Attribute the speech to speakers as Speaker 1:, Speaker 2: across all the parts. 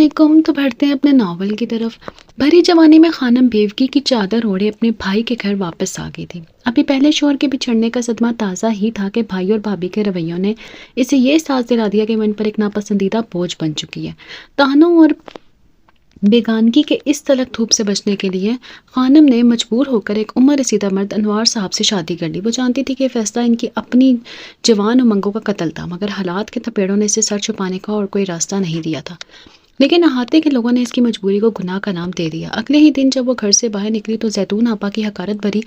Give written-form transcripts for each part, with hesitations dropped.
Speaker 1: علیکم، تو بڑھتے ہیں اپنے ناول کی طرف۔ بھری جوانی میں خانم بیوگی کی چادر اوڑھے اپنے بھائی کے گھر واپس آ گئی تھی۔ ابھی پہلے شوہر کے بچھڑنے کا صدمہ تازہ ہی تھا کہ بھائی اور بھابھی کے رویوں نے اسے یہ احساس دلا دیا کہ وہ ان پر ایک ناپسندیدہ بوجھ بن چکی ہے۔ طعنوں اور بیگانگی کے اس تلخ دھوپ سے بچنے کے لیے خانم نے مجبور ہو کر ایک عمر رسیدہ مرد انوار صاحب سے شادی کر لی۔ وہ جانتی تھی کہ یہ فیصلہ ان کی اپنی جوان امنگوں کا قتل تھا، مگر حالات کے تھپیڑوں نے اسے سر چھپانے کا اور کوئی راستہ نہیں دیا تھا۔ لیکن احاطے کے لوگوں نے اس کی مجبوری کو گناہ کا نام دے دیا۔ اگلے ہی دن جب وہ گھر سے باہر نکلی تو زیتون آپا کی حقارت بھری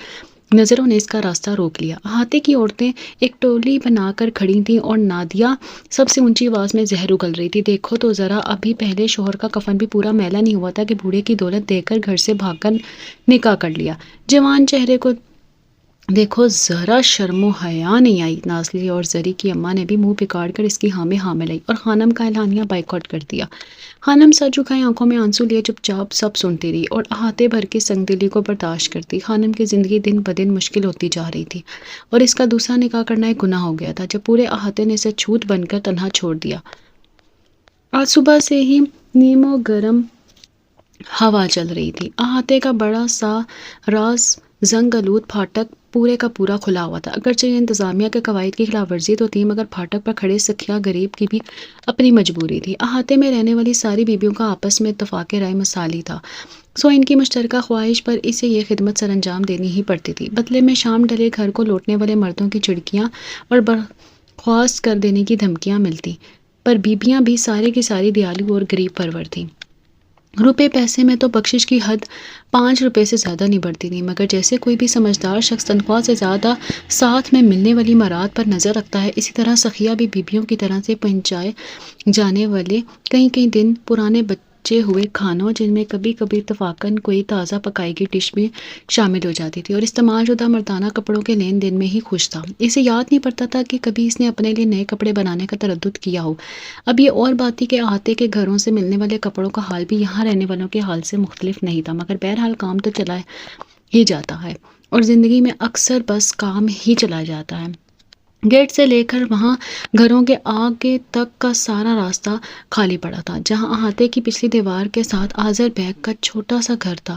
Speaker 1: نظروں نے اس کا راستہ روک لیا۔ احاطے کی عورتیں ایک ٹولی بنا کر کھڑی تھیں اور نادیہ سب سے اونچی آواز میں زہر اگل رہی تھی۔ دیکھو تو ذرا، ابھی پہلے شوہر کا کفن بھی پورا میلا نہیں ہوا تھا کہ بوڑھے کی دولت دے کر گھر سے بھاگ کر نکاح کر لیا۔ جوان چہرے کو دیکھو ذرا، شرم و حیا نہیں آئی؟ نازلی اور زری کی اماں نے بھی منہ بگاڑ کر اس کی ہاں میں ہاں ملائی اور خانم کا اعلانیہ بائیکاٹ کر دیا۔ خانم سر جھکائے آنکھوں میں آنسو لیے چپ چاپ سب سنتی رہی اور احاطے بھر کی سنگ دلی کو برداشت کرتی۔ خانم کی زندگی دن بدن مشکل ہوتی جا رہی تھی اور اس کا دوسرا نکاح کرنا ایک گناہ ہو گیا تھا جب پورے احاطے نے اسے چھوت بن کر تنہا چھوڑ دیا۔ آج صبح سے ہی نیم و گرم ہوا چل رہی تھی۔ احاطے کا بڑا سا راز زنگ آلود پھاٹک پورے کا پورا کھلا ہوا تھا۔ اگرچہ یہ انتظامیہ کے قواعد کی خلاف ورزی تو تھی، مگر پھاٹک پر کھڑے سکھیا غریب کی بھی اپنی مجبوری تھی۔ احاطے میں رہنے والی ساری بیویوں کا آپس میں اتفاق رائے مساوی تھا، سو ان کی مشترکہ خواہش پر اسے یہ خدمت سر انجام دینی ہی پڑتی تھی۔ بدلے میں شام ڈلے گھر کو لوٹنے والے مردوں کی چڑکیاں اور برخواست کر دینے کی دھمکیاں ملتی، پر بیبیاں بھی سارے کی ساری دیالو اور غریب پرور تھیں۔ روپے پیسے میں تو بخشش کی حد 5 روپے سے زیادہ نہیں بڑھتی تھی، مگر جیسے کوئی بھی سمجھدار شخص تنخواہ سے زیادہ ساتھ میں ملنے والی مراد پر نظر رکھتا ہے، اسی طرح سخیہ بھی بیبیوں کی طرح سے پہنچائے جانے والے کئی دن پرانے بچے ہوئے کھانوں، جن میں کبھی کبھی اتفاقاً کوئی تازہ پکائی کی ڈش بھی شامل ہو جاتی تھی، اور استعمال شدہ مردانہ کپڑوں کے لین دین میں ہی خوش تھا۔ اسے یاد نہیں پڑتا تھا کہ کبھی اس نے اپنے لیے نئے کپڑے بنانے کا تردد کیا ہو۔ اب یہ اور بات تھی کہ احاطے کے گھروں سے ملنے والے کپڑوں کا حال بھی یہاں رہنے والوں کے حال سے مختلف نہیں تھا، مگر بہرحال کام تو چلا ہی جاتا ہے اور زندگی میں اکثر بس کام ہی چلا جاتا ہے۔ گیٹ سے لے کر وہاں گھروں کے آگے تک کا سارا راستہ خالی پڑا تھا۔ جہاں احاطے کی پچھلی دیوار کے ساتھ آذر بیگ کا چھوٹا سا گھر تھا،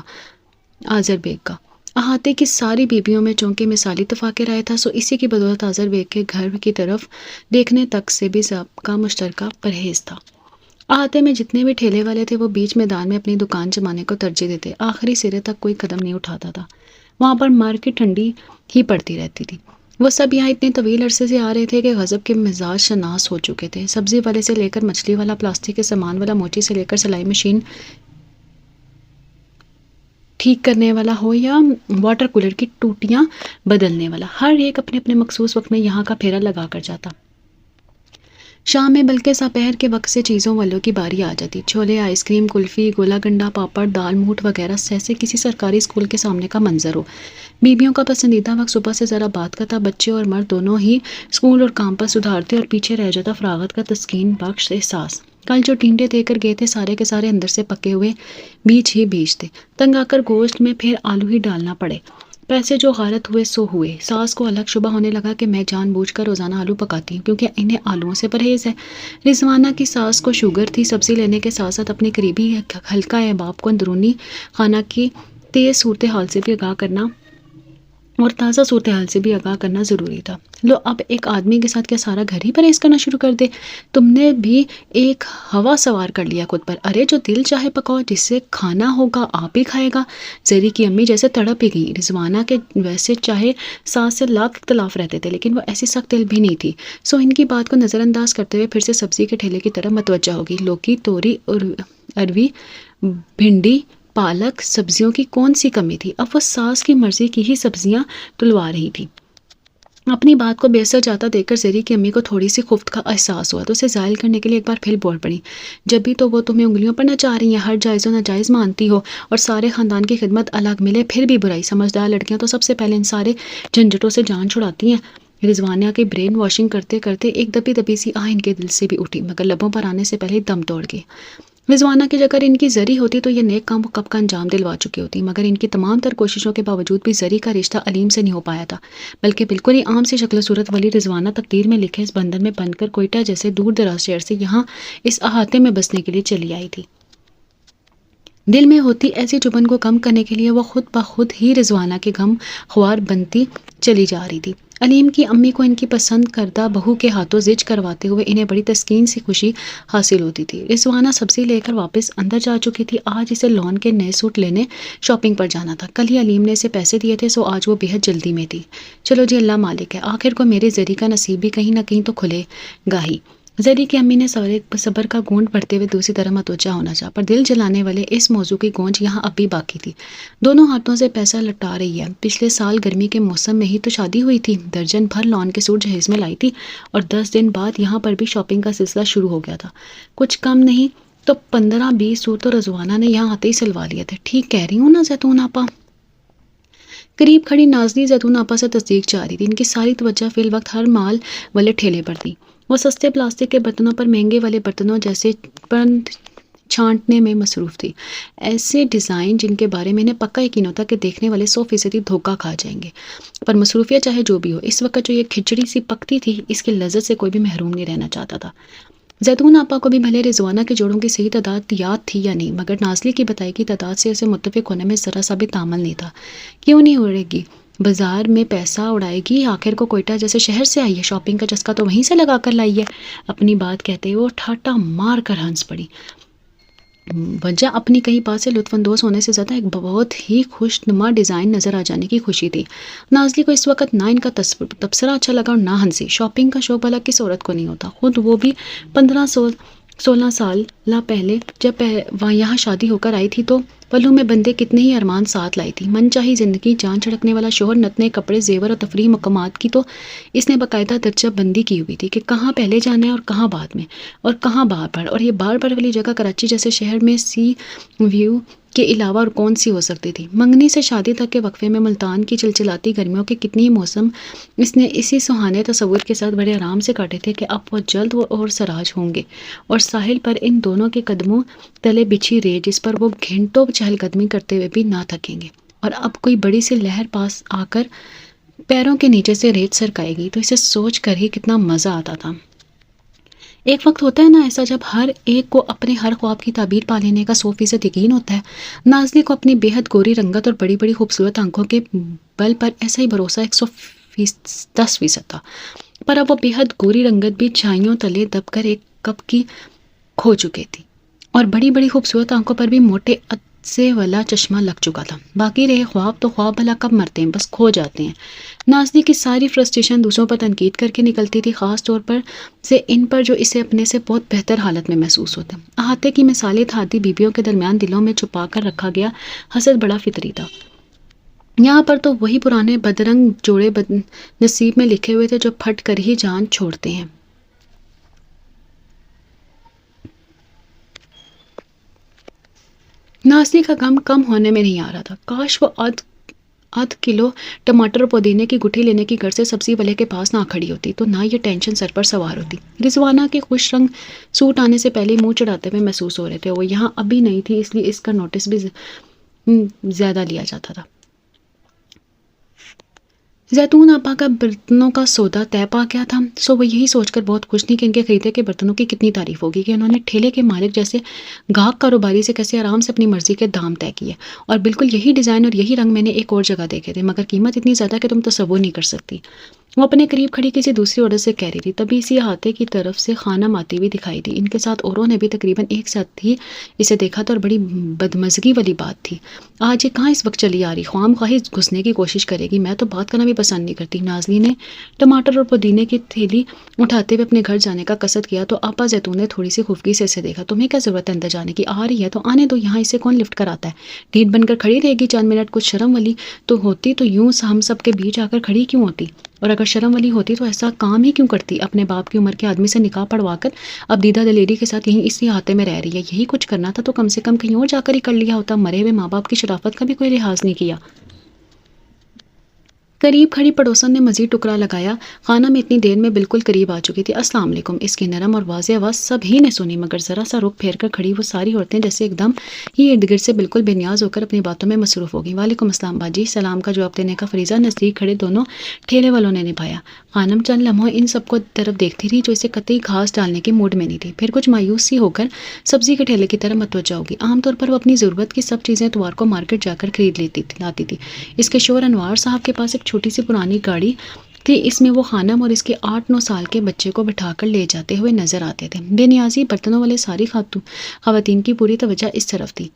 Speaker 1: آذر بیگ کا احاطے کی ساری بیبیوں میں چونکہ مثالی اتفاق رائے تھا، سو اسی کی بدولت آذر بیگ کے گھر کی طرف دیکھنے تک سے بھی سب کا مشترکہ پرہیز تھا۔ احاطے میں جتنے بھی ٹھیلے والے تھے وہ بیچ میدان میں اپنی دکان جمانے کو ترجیح دیتے، آخری سرے تک کوئی قدم نہیں اٹھاتا تھا۔ وہاں پر مارکیٹ ٹھنڈی ہی پڑتی رہتی تھی۔ وہ سب یہاں اتنے طویل عرصے سے آ رہے تھے کہ غضب کے مزاج شناس ہو چکے تھے۔ سبزی والے سے لے کر مچھلی والا، پلاسٹک کے سامان والا، موچی سے لے کر سلائی مشین ٹھیک کرنے والا ہو یا واٹر کولر کی ٹوٹیاں بدلنے والا، ہر ایک اپنے اپنے مخصوص وقت میں یہاں کا پھیرا لگا کر جاتا۔ شام میں بلکہ سپہر کے وقت سے چیزوں والوں کی باری آ جاتی۔ چھولے، آئس کریم، کلفی، گولا گنڈا، پاپڑ، دال موٹ وغیرہ جیسے کسی سرکاری اسکول کے سامنے کا منظر ہو۔ بیبیوں کا پسندیدہ وقت صبح سے ذرا بعد کا تھا۔ بچے اور مرد دونوں ہی اسکول اور کام پر سدھارتے اور پیچھے رہ جاتا فراغت کا تسکین بخش احساس۔ کل جو ٹینڈے دے کر گئے تھے سارے کے سارے اندر سے پکے ہوئے بیج ہی بیج تھے۔ تنگ آ کر گوشت میں پھر آلو ہی ڈالنا پڑے۔ پیسے جو غارت ہوئے سو ہوئے۔ ساس کو الگ شبہ ہونے لگا کہ میں جان بوجھ کر روزانہ آلو پکاتی ہوں کیونکہ انہیں آلوؤں سے پرہیز ہے۔ رضوانہ کی ساس کو شوگر تھی۔ سبزی لینے کے ساتھ ساتھ اپنے قریبی حلقہ احباب کو اندرونی خانہ کی تیز صورتحال سے بھی آگاہ کرنا اور تازہ صورتحال سے بھی آگاہ کرنا ضروری تھا۔ لو، اب ایک آدمی کے ساتھ کیا سارا گھر ہی پرہیز کرنا شروع کر دے؟ تم نے بھی ایک ہوا سوار کر لیا خود پر۔ ارے جو دل چاہے پکاؤ، جسے کھانا ہوگا آپ ہی کھائے گا۔ زری کی امی جیسے تڑپ ہی گئی۔ رضوانہ کے ویسے چاہے ساس سے لاکھ اختلاف رہتے تھے لیکن وہ ایسی سخت دل بھی نہیں تھی، سو ان کی بات کو نظر انداز کرتے ہوئے پھر سے سبزی کے ٹھیلے کی طرف متوجہ ہوگی۔ لوکی، توری، اروی، بھنڈی، پالک، سبزیوں کی کون سی کمی تھی؟ اب وہ ساس کی مرضی کی ہی سبزیاں تلوا رہی تھی۔ اپنی بات کو بے اثر جاتا دیکھ کر زری کی امی کو تھوڑی سی خفت کا احساس ہوا تو اسے زائل کرنے کے لیے ایک بار پھر بول پڑی۔ جب بھی تو وہ تمہیں انگلیوں پر نچا رہی ہیں، ہر جائز و ناجائز مانتی ہو اور سارے خاندان کی خدمت الگ ملے پھر بھی برائی۔ سمجھدار لڑکیاں تو سب سے پہلے ان سارے جھنجھٹوں سے جان چھڑاتی ہیں۔ رضوانہ کی برین واشنگ کرتے کرتے ایک دبی دبی سی آہ ان کے دل سے بھی اٹھی، مگر لبوں پر آنے سے پہلے دم توڑ گئی۔ رضوانہ کی اگر ان کی زری ہوتی تو یہ نیک کام وہ کب کا انجام دلوا چکی ہوتی، مگر ان کی تمام تر کوششوں کے باوجود بھی زری کا رشتہ علیم سے نہیں ہو پایا تھا، بلکہ بالکل ہی عام سی شکل و صورت والی رضوانہ تقدیر میں لکھے اس بندھن میں بند کر کوئٹہ جیسے دور دراز شہر سے یہاں اس احاطے میں بسنے کے لیے چلی آئی تھی۔ دل میں ہوتی ایسی چبھن کو کم کرنے کے لیے وہ خود بخود ہی رضوانہ کے غم خوار بنتی چلی جا رہی تھی۔ علیم کی امی کو ان کی پسند کردہ بہو کے ہاتھوں زچ کرواتے ہوئے انہیں بڑی تسکین سی خوشی حاصل ہوتی تھی۔ رضوانہ سبزی لے کر واپس اندر جا چکی تھی۔ آج اسے لون کے نئے سوٹ لینے شاپنگ پر جانا تھا۔ کل ہی علیم نے اسے پیسے دیے تھے، سو آج وہ بے حد جلدی میں تھی۔ چلو جی، اللہ مالک ہے، آخر کو میرے زری کا نصیب بھی کہیں نہ کہیں تو کھلے گا ہی۔ زری کی امی نے صبر کا گونج بڑھتے ہوئے دوسری طرف متوجہ ہونا چاہا، پر دل جلانے والے اس موضوع کی گونج یہاں اب بھی باقی تھی۔ دونوں ہاتھوں سے پیسہ لٹا رہی ہے۔ پچھلے سال گرمی کے موسم میں ہی تو شادی ہوئی تھی، درجن بھر لون کے سوٹ جہیز میں لائی تھی، اور 10 دن بعد یہاں پر بھی شاپنگ کا سلسلہ شروع ہو گیا تھا۔ کچھ کم نہیں تو 15-20 سوٹ تو رضوانہ نے یہاں آتے ہی سلوا لیے تھے۔ ٹھیک کہہ رہی ہوں نا زیتون آپا؟ قریب کھڑی نازلی زیتون آپا سے تصدیق چاہ رہی تھی۔ ان کی ساری توجہ فی الوقت ہر مال والے ٹھیلے پر تھی۔ وہ سستے پلاسٹک کے برتنوں پر مہنگے والے برتنوں جیسے چھانٹنے میں مصروف تھی، ایسے ڈیزائن جن کے بارے میں انہیں پکا یقین ہوتا کہ دیکھنے والے 100% دھوکہ کھا جائیں گے۔ پر مصروفیت چاہے جو بھی ہو، اس وقت جو یہ کھچڑی سی پکتی تھی، اس کی لذت سے کوئی بھی محروم نہیں رہنا چاہتا تھا۔ زیتون آپا کو بھی بھلے رضوانہ کے جوڑوں کی صحیح تعداد یاد تھی یا نہیں، مگر نازلی کی بتائی کی تعداد سے اسے متفق ہونے میں ذرا سا بھی تامل نہیں تھا۔ کیوں نہیں اڑے گی؟ بازار میں پیسہ اڑائے گی، آخر کو کوئٹہ جیسے شہر سے آئی ہے، شاپنگ کا چسکا تو وہیں سے لگا کر لائی ہے۔ اپنی بات کہتے ہوئے وہ ٹھاٹا مار کر ہنس پڑی۔ وجہ اپنی کہیں پاس سے لطف اندوز ہونے سے زیادہ ایک بہت ہی خوش نما ڈیزائن نظر آ جانے کی خوشی تھی۔ نازلی کو اس وقت نہ ان کا تبصرہ اچھا لگا اور نہ ہنسی۔ شاپنگ کا شوق بھلا کس عورت کو نہیں ہوتا؟ خود وہ بھی 15-16 سال پہلے جب یہاں شادی ہو کر آئی تھی تو پلوں میں بندے کتنے ہی ارمان ساتھ لائی تھی۔ من چاہی زندگی، جان چھڑکنے والا شوہر، نتنے کپڑے، زیور اور تفریح مقامات کی تو اس نے باقاعدہ درجہ بندی کی ہوئی تھی کہ کہاں پہلے جانا ہے اور کہاں بعد میں، اور کہاں بار بار۔ اور یہ بار بار والی جگہ کراچی جیسے شہر میں سی ویو کے علاوہ اور کون سی ہو سکتی تھی؟ منگنی سے شادی تک کے وقفے میں ملتان کی چلچلاتی گرمیوں کے کتنی ہی موسم اس نے اسی سہانے تصور کے ساتھ بڑے آرام سے کاٹے تھے کہ اب وہ جلد اور سراج ہوں گے، اور ساحل پر ان دونوں کے قدموں تلے بچھی ریت جس پر وہ گھنٹوں چہل قدمی کرتے ہوئے بھی نہ تھکیں گے، اور اب کوئی بڑی سی لہر پاس آ کر پیروں کے نیچے سے ریت سرکائے گی تو اسے سوچ کر ہی کتنا مزہ آتا تھا۔ ایک وقت ہوتا ہے نا ایسا جب ہر ایک کو اپنے ہر خواب کی تعبیر پا لینے کا 100% یقین ہوتا ہے۔ نازلی کو اپنی بے حد گوری رنگت اور بڑی بڑی خوبصورت آنکھوں کے بل پر ایسا ہی بھروسہ 110% تھا، پر اب وہ بے حد گوری رنگت بھی چھائیوں تلے دب کر ایک کپ کی کھو چکے تھی، اور بڑی بڑی خوبصورت آنکھوں پر بھی موٹے سے والا چشمہ لگ چکا تھا۔ باقی رہے خواب، تو خواب بھلا کب مرتے ہیں؟ بس کھو جاتے ہیں۔ نازلی کی ساری فرسٹریشن دوسروں پر تنقید کر کے نکلتی تھی، خاص طور پر سے ان پر جو اسے اپنے سے بہت بہتر حالت میں محسوس ہوتے۔ احاطے کی مثالیں تھاتی بیویوں کے درمیان دلوں میں چھپا کر رکھا گیا حسد بڑا فطری تھا۔ یہاں پر تو وہی پرانے بدرنگ جوڑے نصیب میں لکھے ہوئے تھے جو پھٹ کر ہی جان چھوڑتے ہیں۔ نازلی کا غم کم ہونے میں نہیں آ رہا تھا۔ کاش وہ آدھ کلو ٹماٹر اور پودینے کی گٹھی لینے کی گھر سے سبزی والے کے پاس نہ کھڑی ہوتی تو نہ یہ ٹینشن سر پر سوار ہوتی۔ رضوانہ کے خوش رنگ سوٹ آنے سے پہلے منہ چڑھاتے ہوئے محسوس ہو رہے تھے۔ وہ یہاں ابھی نہیں تھی، اس لیے اس کا نوٹس بھی زیادہ لیا جاتا تھا۔ زیتون آپا کا برتنوں کا سودا طے پا گیا تھا، سو وہ یہی سوچ کر بہت خوش تھی کہ ان کے خریدے کے برتنوں کی کتنی تعریف ہوگی، کہ انہوں نے ٹھیلے کے مالک جیسے گاہک کاروباری سے کیسے آرام سے اپنی مرضی کے دام طے کیے، اور بالکل یہی ڈیزائن اور یہی رنگ میں نے ایک اور جگہ دیکھے تھے، مگر قیمت اتنی زیادہ کہ تم تصور نہیں کر سکتی۔ وہ اپنے قریب کھڑی کسی دوسری عورت سے کہہ رہی تھی، تبھی اسی احاطے کی طرف سے خانم آتی ہوئی دکھائی دی۔ ان کے ساتھ اوروں نے بھی تقریباً ایک ساتھ ہی اسے دیکھا تھا، اور بڑی بدمزگی والی بات تھی، آج یہ کہاں اس وقت چلی آ رہی، خواہم خواہی گھسنے کی کوشش کرے گی، میں تو بات کرنا بھی پسند نہیں کرتی۔ نازلی نے ٹماٹر اور پودینے کی تھیلی اٹھاتے ہوئے اپنے گھر جانے کا قصد کیا تو آپا زیتون نے تھوڑی سی خفگی سے اسے دیکھا۔ تمہیں کیا ضرورت ہے اندر جانے کی؟ آ رہی ہے تو آنے دو، یہاں اسے کون لفٹ کر آتا ہے؟ ڈھیٹ بن کر کھڑی رہے گی چند منٹ؟ کچھ شرم والی تو ہوتی تو یوں ہم سب کے بیچ آ کر کھڑی کیوں ہوتی؟ اور اگر شرم والی ہوتی تو ایسا کام ہی کیوں کرتی؟ اپنے باپ کی عمر کے آدمی سے نکاح پڑوا کر اب دیدہ دلیری کے ساتھ یہیں اسی احاطے میں رہ رہی ہے۔ یہی کچھ کرنا تھا تو کم سے کم کہیں اور جا کر ہی کر لیا ہوتا، مرے ہوئے ماں باپ کی شرافت کا بھی کوئی لحاظ نہیں کیا۔ قریب کھڑی پڑوسن نے مزید ٹکڑا لگایا۔ خانم اتنی دیر میں بالکل قریب آ چکی تھی۔ السلام علیکم، اس کی نرم اور واضح آواز سبھی نے سنی، مگر ذرا سا رخ پھیر کر کھڑی وہ ساری عورتیں جیسے ایک دم ہی ارد گرد سے بالکل بے نیاز ہو کر اپنی باتوں میں مصروف ہو گئیں۔ وعلیکم السلام باجی۔ سلام کا جواب دینے کا فریضہ نزدیک کھڑے دونوں ٹھیلے والوں نے نبھایا۔ خانم چند لمحوں ان سب کو طرف دیکھتی رہی جو اسے قطعی گھاس ڈالنے کی موڈ میں نہیں تھی، پھر کچھ مایوس سی ہو کر سبزی کے ٹھیلے کی طرف متوجہ ہوگی۔ عام طور پر وہ اپنی ضرورت کی سب چیزیں اتوار کو مارکیٹ جا کر خرید لاتی تھی۔ اس کے شوہر انوار صاحب کے پاس ایک چھوٹی سی پرانی گاڑی تھی، اس میں وہ خانم اور اس کے 8-9 سال کے بچے کو بٹھا کر لے جاتے ہوئے نظر آتے تھے۔ بے نیازی برتنوں والے ساری خواتین کی پوری توجہ اس طرف تھی۔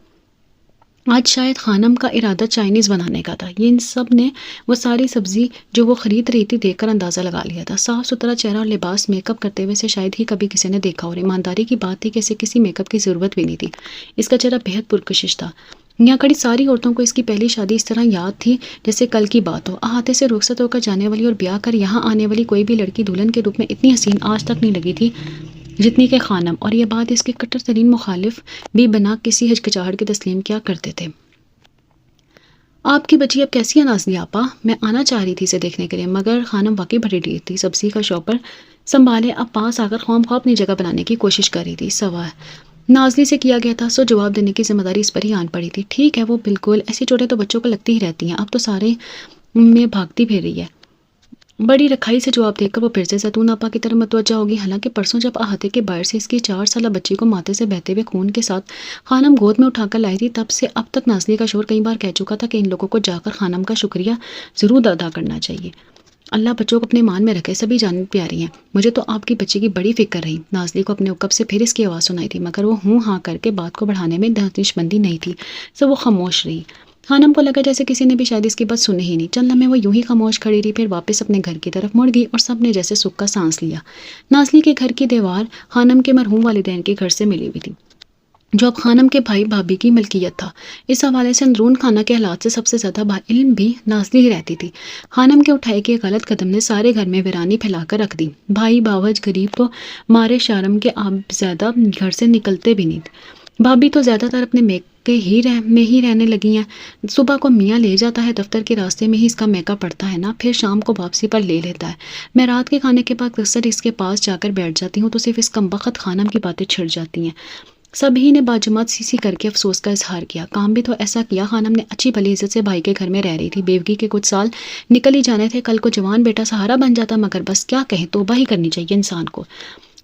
Speaker 1: آج شاید خانم کا ارادہ چائنیز بنانے کا تھا۔ یہ ان سب نے وہ ساری سبزی جو وہ خرید رہی تھی دیکھ کر اندازہ لگا لیا تھا۔ صاف ستھرا چہرہ اور لباس میک اپ کرتے ہوئے سے شاید ہی کبھی کسی نے دیکھا، اور ایمانداری کی بات تھی کہ اسے کسی میک اپ کی ضرورت بھی نہیں تھی۔ اس کا چہرہ بہت پرکشش تھا۔ یہاں کھڑی ساری عورتوں کو اس کی پہلی شادی اس طرح یاد تھی جیسے کل کی بات ہو۔ احاطے سے رخصت ہو کر جانے والی اور بیاہ کر یہاں آنے والی کوئی بھی لڑکی دلہن کے روپ میں اتنی حسین آج تک نہیں لگی تھی جتنی کہ خانم، اور یہ بات اس کے کٹر ترین مخالف بھی بنا کسی ہچکچاہٹ کے تسلیم کیا کرتے تھے۔ آپ کی بچی اب کیسی ہے نازلی آپا؟ میں آنا چاہ رہی تھی اسے دیکھنے کے لیے، مگر خانم واقعی بڑی ڈھیر تھی۔ سبزی کا شاپر سنبھالے اب پاس آ کر خواہ اپنی جگہ بنانے کی کوشش کر رہی تھی۔ سوا نازلی سے کیا گیا تھا سو جواب دینے کی ذمہ داری اس پر ہی آن پڑی تھی۔ ٹھیک ہے، وہ بالکل ایسی چوٹیں تو بچوں کو لگتی ہی رہتی ہیں، اب تو سارے میں بھاگتی پھر رہی ہے۔ بڑی رکھائی سے جواب دے کر وہ پھر سے زیتون آپا کی طرف متوجہ ہوگی۔ حالانکہ پرسوں جب احاطے کے باہر سے اس کی 4 سالہ بچی کو ماتھے سے بہتے ہوئے خون کے ساتھ خانم گود میں اٹھا کر لائی تھی، تب سے اب تک نازلی کا شوہر کئی بار کہہ چکا تھا کہ ان لوگوں کو جا کر خانم کا شکریہ ضرور ادا کرنا چاہیے۔ اللہ بچوں کو اپنے مان میں رکھے، سبھی جانب پیاری ہیں۔ مجھے تو آپ کی بچی کی بڑی فکر رہی۔ نازلی کو اپنے عقب سے پھر اس کی آواز سنائی تھی، مگر وہ ہوں ہاں کر کے بات کو بڑھانے میں دانش مندی نہیں تھی، سو وہ خاموش رہی۔ خانم کو لگا جیسے کسی نے بھی شاید اس کی بات سنی ہی نہیں۔ چند لمحے وہ یوں ہی خاموش کھڑی رہی، پھر واپس اپنے گھر کی طرف مڑ گئی اور سب نے جیسے سکھ کا سانس لیا۔ نازلی کے گھر کی دیوار خانم کے مرحوم والدین کے گھر سے ملی ہوئی تھی، جو اب خانم کے بھائی بھابھی کی ملکیت تھا۔ اس حوالے سے اندرون خانہ کے حالات سے سب سے زیادہ علم بھی نازلی ہی رہتی تھی۔ خانم کے اٹھائے کے غلط قدم نے سارے گھر میں ویرانی پھیلا کر رکھ دی۔ بھائی باوج غریب تو مارے شرم کے آپ زیادہ گھر سے نکلتے بھی نہیں تھے۔ بھابھی تو زیادہ تر اپنے میکے میں ہی رہنے لگی ہیں۔ صبح کو میاں لے جاتا ہے دفتر کے راستے میں ہی اس کا میکا پڑتا ہے نا، پھر شام کو واپسی پر لے لیتا ہے۔ میں رات کے کھانے کے بعد اکثر اس کے پاس جا کر بیٹھ جاتی ہوں تو صرف اس کمبخت خانم کی باتیں چھڑ جاتی ہیں۔ سبھی نے باجماعت سی کر کے افسوس کا اظہار کیا۔ کام بھی تو ایسا کیا، خانم نے اچھی بھلی عزت سے بھائی کے گھر میں رہ رہی تھی، بیوگی کے کچھ سال نکل ہی جانے تھے، کل کو جوان بیٹا سہارا بن جاتا، مگر بس کیا کہیں، توبہ ہی کرنی چاہیے انسان کو۔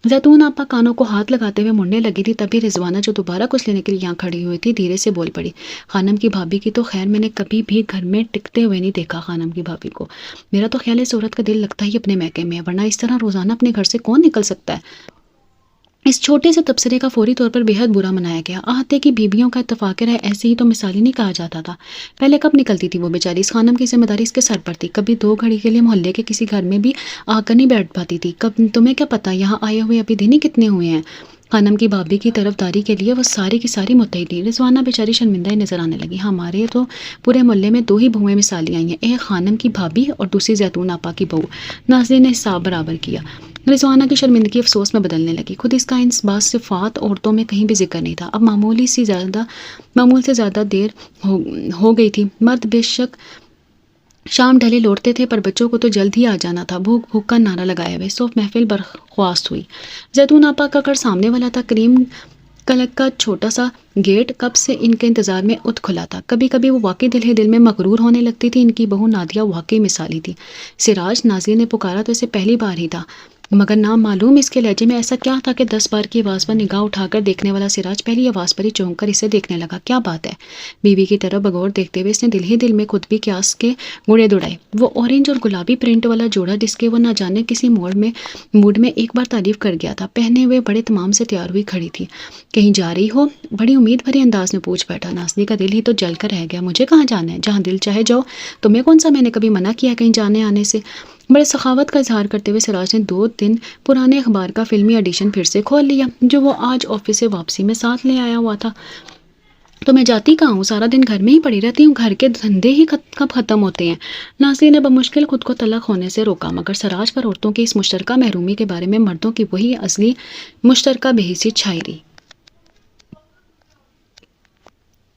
Speaker 1: زیتون آپا کانوں کو ہاتھ لگاتے ہوئے مڑنے لگی تھی، تبھی رضوانہ جو دوبارہ کچھ لینے کے لیے یہاں کھڑی ہوئی تھی دھیرے سے بول پڑی، خانم کی بھابھی کی تو خیر میں نے کبھی بھی گھر میں ٹکتے ہوئے نہیں دیکھا خانم کی بھابھی کو۔ میرا تو خیال ہے اس عورت کا دل لگتا ہی اپنے میکے میں ہے، ورنہ اس طرح روزانہ اپنے گھر سے کون نکل سکتا ہے۔ اس چھوٹے سے تبصرے کا فوری طور پر بے حد برا منایا گیا۔ احاطے کی بیویوں کا اتفاق رہے ایسے ہی تو مثالی نہیں کہا جاتا تھا۔ پہلے کب نکلتی تھی وہ بیچاری، اس خانم کی ذمہ داری اس کے سر پر تھی، کبھی 2 گھڑی کے لیے محلے کے کسی گھر میں بھی آ کر نہیں بیٹھ پاتی تھی۔ کب تمہیں کیا پتا یہاں آئے ہوئے ابھی دن ہی کتنے ہوئے ہیں۔ خانم کی بھابھی کی طرفداری کے لیے وہ ساری کی ساری متحد تھی۔ رضوانہ بیچاری شرمندہ ہی نظر آنے لگی۔ ہمارے تو پورے محلے میں 2 ہی بہویں مثالی آئی ہیں، ایک خانم کی بھابھی اور دوسری زیتون آپا کی بہو۔ نازلی نے حساب برابر کیا۔ رضوانہ کی شرمندگی افسوس میں بدلنے لگی، خود اس کا ان بعض صفات عورتوں میں کہیں بھی ذکر نہیں تھا۔ اب معمول سے زیادہ دیر ہو گئی تھی، مرد بے شک شام ڈھلے لوٹتے تھے، پر بچوں کو تو جلد ہی آ جانا تھا۔ بھوک بھوک کا نعرہ لگایا ہوئے صوف محفل برخواست ہوئی۔ زیتون آپا کا گھر سامنے والا تھا، کریم کلر کا چھوٹا سا گیٹ کب سے ان کے انتظار میں کھلا تھا۔ کبھی کبھی وہ واقعی دل ہی دل میں مغرور ہونے لگتی تھی۔ ان کی بہو نادیہ واقعی مثالی تھی۔ سراج، نازلی نے پکارا تو اسے پہلی بار ہی تھا، مگر نام معلوم اس کے لہجے میں ایسا کیا تھا کہ 10 بار کی آواز پر نگاہ اٹھا کر دیکھنے والا سراج پہلی آواز پر ہی چونک کر اسے دیکھنے لگا۔ کیا بات ہے؟ بیوی کی طرف بغور دیکھتے ہوئے اس نے دل ہی دل میں خود بھی قیاس کے گڑے دوڑائے۔ وہ اورنج اور گلابی پرنٹ والا جوڑا جس کے وہ نہ جانے کسی موڈ میں ایک بار تعریف کر گیا تھا، پہنے ہوئے بڑے تمام سے تیار ہوئی کھڑی تھی۔ کہیں جا رہی ہو؟ بڑی امید بھری انداز میں پوچھ بیٹھا۔ نازلی کا دل ہی تو جل کر رہ گیا۔ مجھے کہاں جانا ہے؟ جہاں دل چاہے جاؤ، تمہیں کون سا میں نے کبھی منع کیا کہیں جانے آنے سے؟ بڑے سخاوت کا اظہار کرتے ہوئے سراج نے 2 دن پرانے اخبار کا فلمی ایڈیشن پھر سے کھول لیا، جو وہ آج آفس سے واپسی میں ساتھ لے آیا ہوا تھا۔ تو میں جاتی کہاں ہوں؟ سارا دن گھر میں ہی پڑی رہتی ہوں، گھر کے دھندے ہی کب ختم ہوتے ہیں؟ نازلی نے بمشکل خود کو طلق ہونے سے روکا، مگر سراج پر عورتوں کی اس مشترکہ محرومی کے بارے میں مردوں کی وہی اصلی مشترکہ بے حسی چھائی رہی۔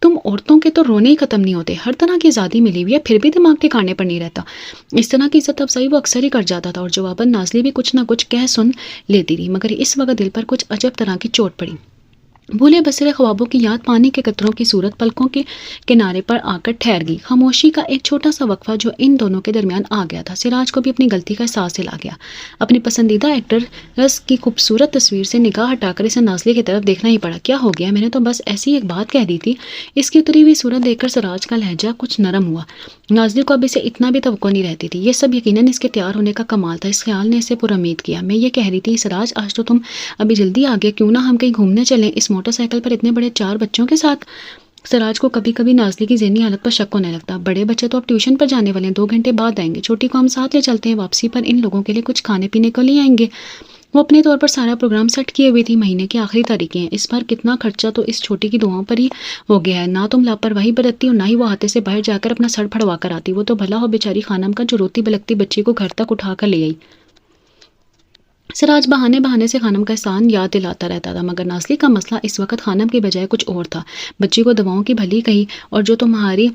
Speaker 1: تم عورتوں کے تو رونے ہی ختم نہیں ہوتے، ہر طرح کی آزادی ملی ہوئی ہے پھر بھی دماغ ٹھکانے پر نہیں رہتا۔ اس طرح کی عزت افزائی وہ اکثر ہی کر جاتا تھا، اور جواباً نازلی بھی کچھ نہ کچھ کہہ سن لیتی رہی، مگر اس وقت دل پر کچھ عجب طرح کی چوٹ پڑی۔ بھولے بسرے خوابوں کی یاد پانی کے قطروں کی صورت پلکوں کے کنارے پر آ کر ٹھہر گئی۔ خاموشی کا ایک چھوٹا سا وقفہ جو ان دونوں کے درمیان آ گیا تھا، سراج کو بھی اپنی غلطی کا احساس دلا گیا۔ اپنی پسندیدہ ایکٹریس کی خوبصورت تصویر سے نگاہ ہٹا کر اسے نازلی کی طرف دیکھنا ہی پڑا۔ کیا ہو گیا؟ میں نے تو بس ایسی ایک بات کہہ دی تھی۔ اس کی اتری ہوئی صورت دیکھ کر سراج کا لہجہ کچھ نرم ہوا۔ نازلی کو اب اسے اتنا بھی توقع نہیں رہتی تھی۔ یہ سب یقیناً اس کے تیار ہونے کا کمال تھا۔ اس خیال نے اسے پرامید کیا۔ میں یہ کہہ رہی تھی سراج، آج تو تم ابھی جلدی آ گئے، کیوں نہ ہم کہیں گھومنے چلیں اس موٹر سائیکل پر اتنے بڑے 4 بچوں کے ساتھ؟ سراج کو کبھی کبھی نازلی کی ذہنی حالت پر شک ہونے لگتا۔ بڑے بچے تو اب ٹیوشن پر جانے والے ہیں، 2 گھنٹے بعد آئیں گے، چھوٹی کو ہم ساتھ لے چلتے ہیں، واپسی پر ان لوگوں کے لیے کچھ کھانے پینے کو لے آئیں گے۔ وہ اپنے طور پر سارا پروگرام سیٹ کیے ہوئی تھی۔ مہینے کی آخری تاریخیں ہیں، اس بار کتنا خرچہ تو اس چھوٹی کی دعاؤں پر ہی ہو گیا ہے۔ نہ تم لاپرواہی برتتی اور نہ ہی وہ ہاتھے سے باہر جا کر اپنا سر پھڑوا کر آتی۔ وہ تو بھلا ہو بیچاری خانم کا جو روتی بلکتی بچی کو گھر تک اٹھا کر لے آئی۔ سراج بہانے سے خانم کا احسان یاد دلاتا رہتا تھا، مگر نازلی کا مسئلہ اس وقت خانم کی بجائے کچھ اور تھا۔ بچی کو دواؤں کی بھلی کہی، اور جو تمہاری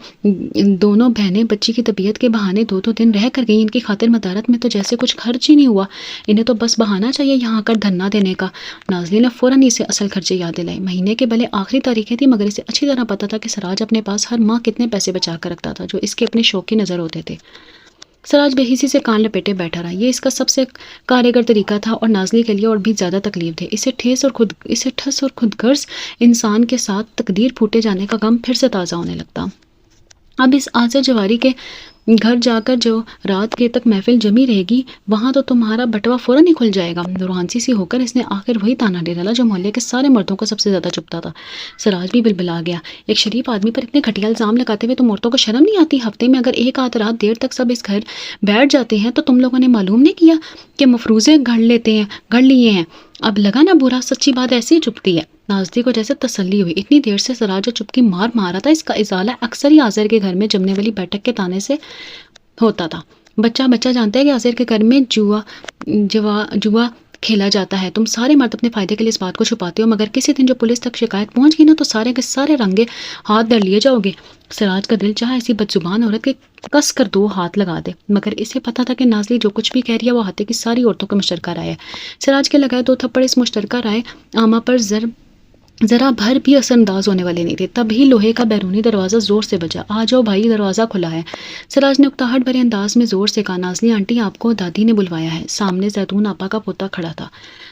Speaker 1: دونوں بہنیں بچی کی طبیعت کے بہانے 2 دن رہ کر گئیں، ان کی خاطر مدارت میں تو جیسے کچھ خرچ ہی نہیں ہوا۔ انہیں تو بس بہانہ چاہیے یہاں آ کر دھرنا دینے کا۔ نازلی نے فوراً اسے اصل خرچے یاد دلائے۔ مہینے کے بھلے آخری تاریخیں تھی، مگر اسے اچھی طرح پتا تھا کہ سراج اپنے پاس ہر ماہ کتنے پیسے بچا کر رکھتا تھا، جو اس کے اپنے شوق کی نظر ہوتے تھے۔ سراج بے حسی سے کان لپیٹے بیٹھا رہا۔ یہ اس کا سب سے کارگر طریقہ تھا، اور نازلی کے لیے اور بھی زیادہ تکلیف دہ۔ اسے ٹھس اور خود غرض انسان کے ساتھ تقدیر پھوٹے جانے کا غم پھر سے تازہ ہونے لگتا۔ اب اس آزر جواری کے گھر جا کر جو رات کے تک محفل جمی رہے گی، وہاں تو تمہارا بٹوا فوراً ہی کھل جائے گا۔ روحانسی سی ہو کر اس نے آخر وہی تانا ڈالا جو محلے کے سارے مردوں کو سب سے زیادہ چبھتا تھا۔ سراج بھی بلبلا گیا۔ ایک شریف آدمی پر اتنے گھٹیا الزام لگاتے ہوئے تم عورتوں کو شرم نہیں آتی؟ ہفتے میں اگر ایک آدھ رات دیر تک سب اس گھر بیٹھ جاتے ہیں تو تم لوگوں نے معلوم نہیں کیا کہ مفروضے گھڑ لیے ہیں؟ اب لگا نا برا، سچی بات ایسی ہی چبھتی ہے۔ نازلی کو جیسے تسلی ہوئی۔ اتنی دیر سے سراج جو چپکی مار رہا تھا، اس کا ازالہ اکثر ہی آزر کے گھر میں جمنے والی بیٹھک کے تانے سے ہوتا تھا۔ بچہ جانتا ہے کہ آزر کے گھر میں جوا کھیلا جاتا ہے۔ تم سارے مرد اپنے فائدے کے لیے اس بات کو چھپاتے ہو، مگر کسی دن جو پولیس تک شکایت پہنچ گئی نا، تو سارے کے سارے رنگے ہاتھ در لیے جاؤ گے۔ سراج کا دل چاہا ایسی بدزبان عورت کے کس کر 2 ہاتھ لگا دے، مگر اسے پتا تھا کہ نازلی جو کچھ بھی کہہ رہی ہے وہ احاطے کی ساری عورتوں کا مشترکہ رائے ہے۔ سراج کے لگائے 2 تھپڑ اس مشترکہ رائے عامہ پر ذرا بھر بھی اثر انداز ہونے والے نہیں تھے۔ تب ہی لوہے کا بیرونی دروازہ زور سے بجا۔ آ جاؤ بھائی، دروازہ کھلا ہے، سراج نے اکتاہٹ بھرے انداز میں زور سے کہا۔ نازلی آنٹی، آپ کو دادی نے بلوایا ہے۔ سامنے زیتون آپا کا پوتا کھڑا تھا۔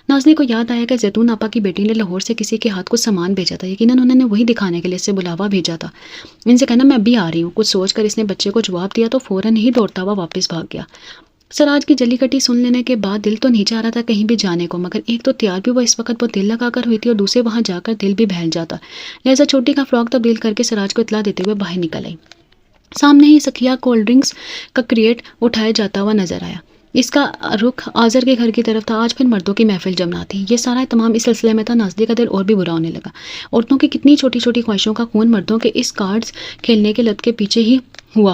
Speaker 1: نازلی کو یاد آیا کہ زیتون آپا کی بیٹی نے لاہور سے کسی کے ہاتھ کچھ سامان بھیجا تھا، یقیناً انہوں نے وہی دکھانے کے لیے اسے بلاوا بھیجا تھا۔ ان سے کہنا میں ابھی آ رہی ہوں۔ کچھ سوچ کر اس نے بچے کو جواب دیا تو فوراً ہی دوڑتا ہوا واپس بھاگ گیا۔ سراج کی جلی کٹی سن لینے کے بعد دل تو نہیں چاہ رہا تھا کہیں بھی جانے کو، مگر ایک تو تیار بھی وہ اس وقت بہت دل لگا کر ہوئی تھی، اور دوسرے وہاں جا کر دل بھی بہل جاتا، لہذا چھوٹی کا فراک تبدیل کر کے سراج کو اطلاع دیتے ہوئے باہر نکل آئی۔ سامنے ہی سکھیا کولڈ ڈرنکس کا کریٹ اٹھائے جاتا ہوا نظر آیا۔ اس کا رخ آزر کے گھر کی طرف تھا۔ آج پھر مردوں کی محفل جمنا تھی۔ یہ سارا اہتمام اس سلسلے میں تھا۔ نازلی کا دل اور بھی برا ہونے لگا۔ عورتوں کی کتنی چھوٹی چھوٹی خواہشوں کا خون مردوں کے اس کارڈز کھیلنے کے لت کے پیچھے ہی ہوا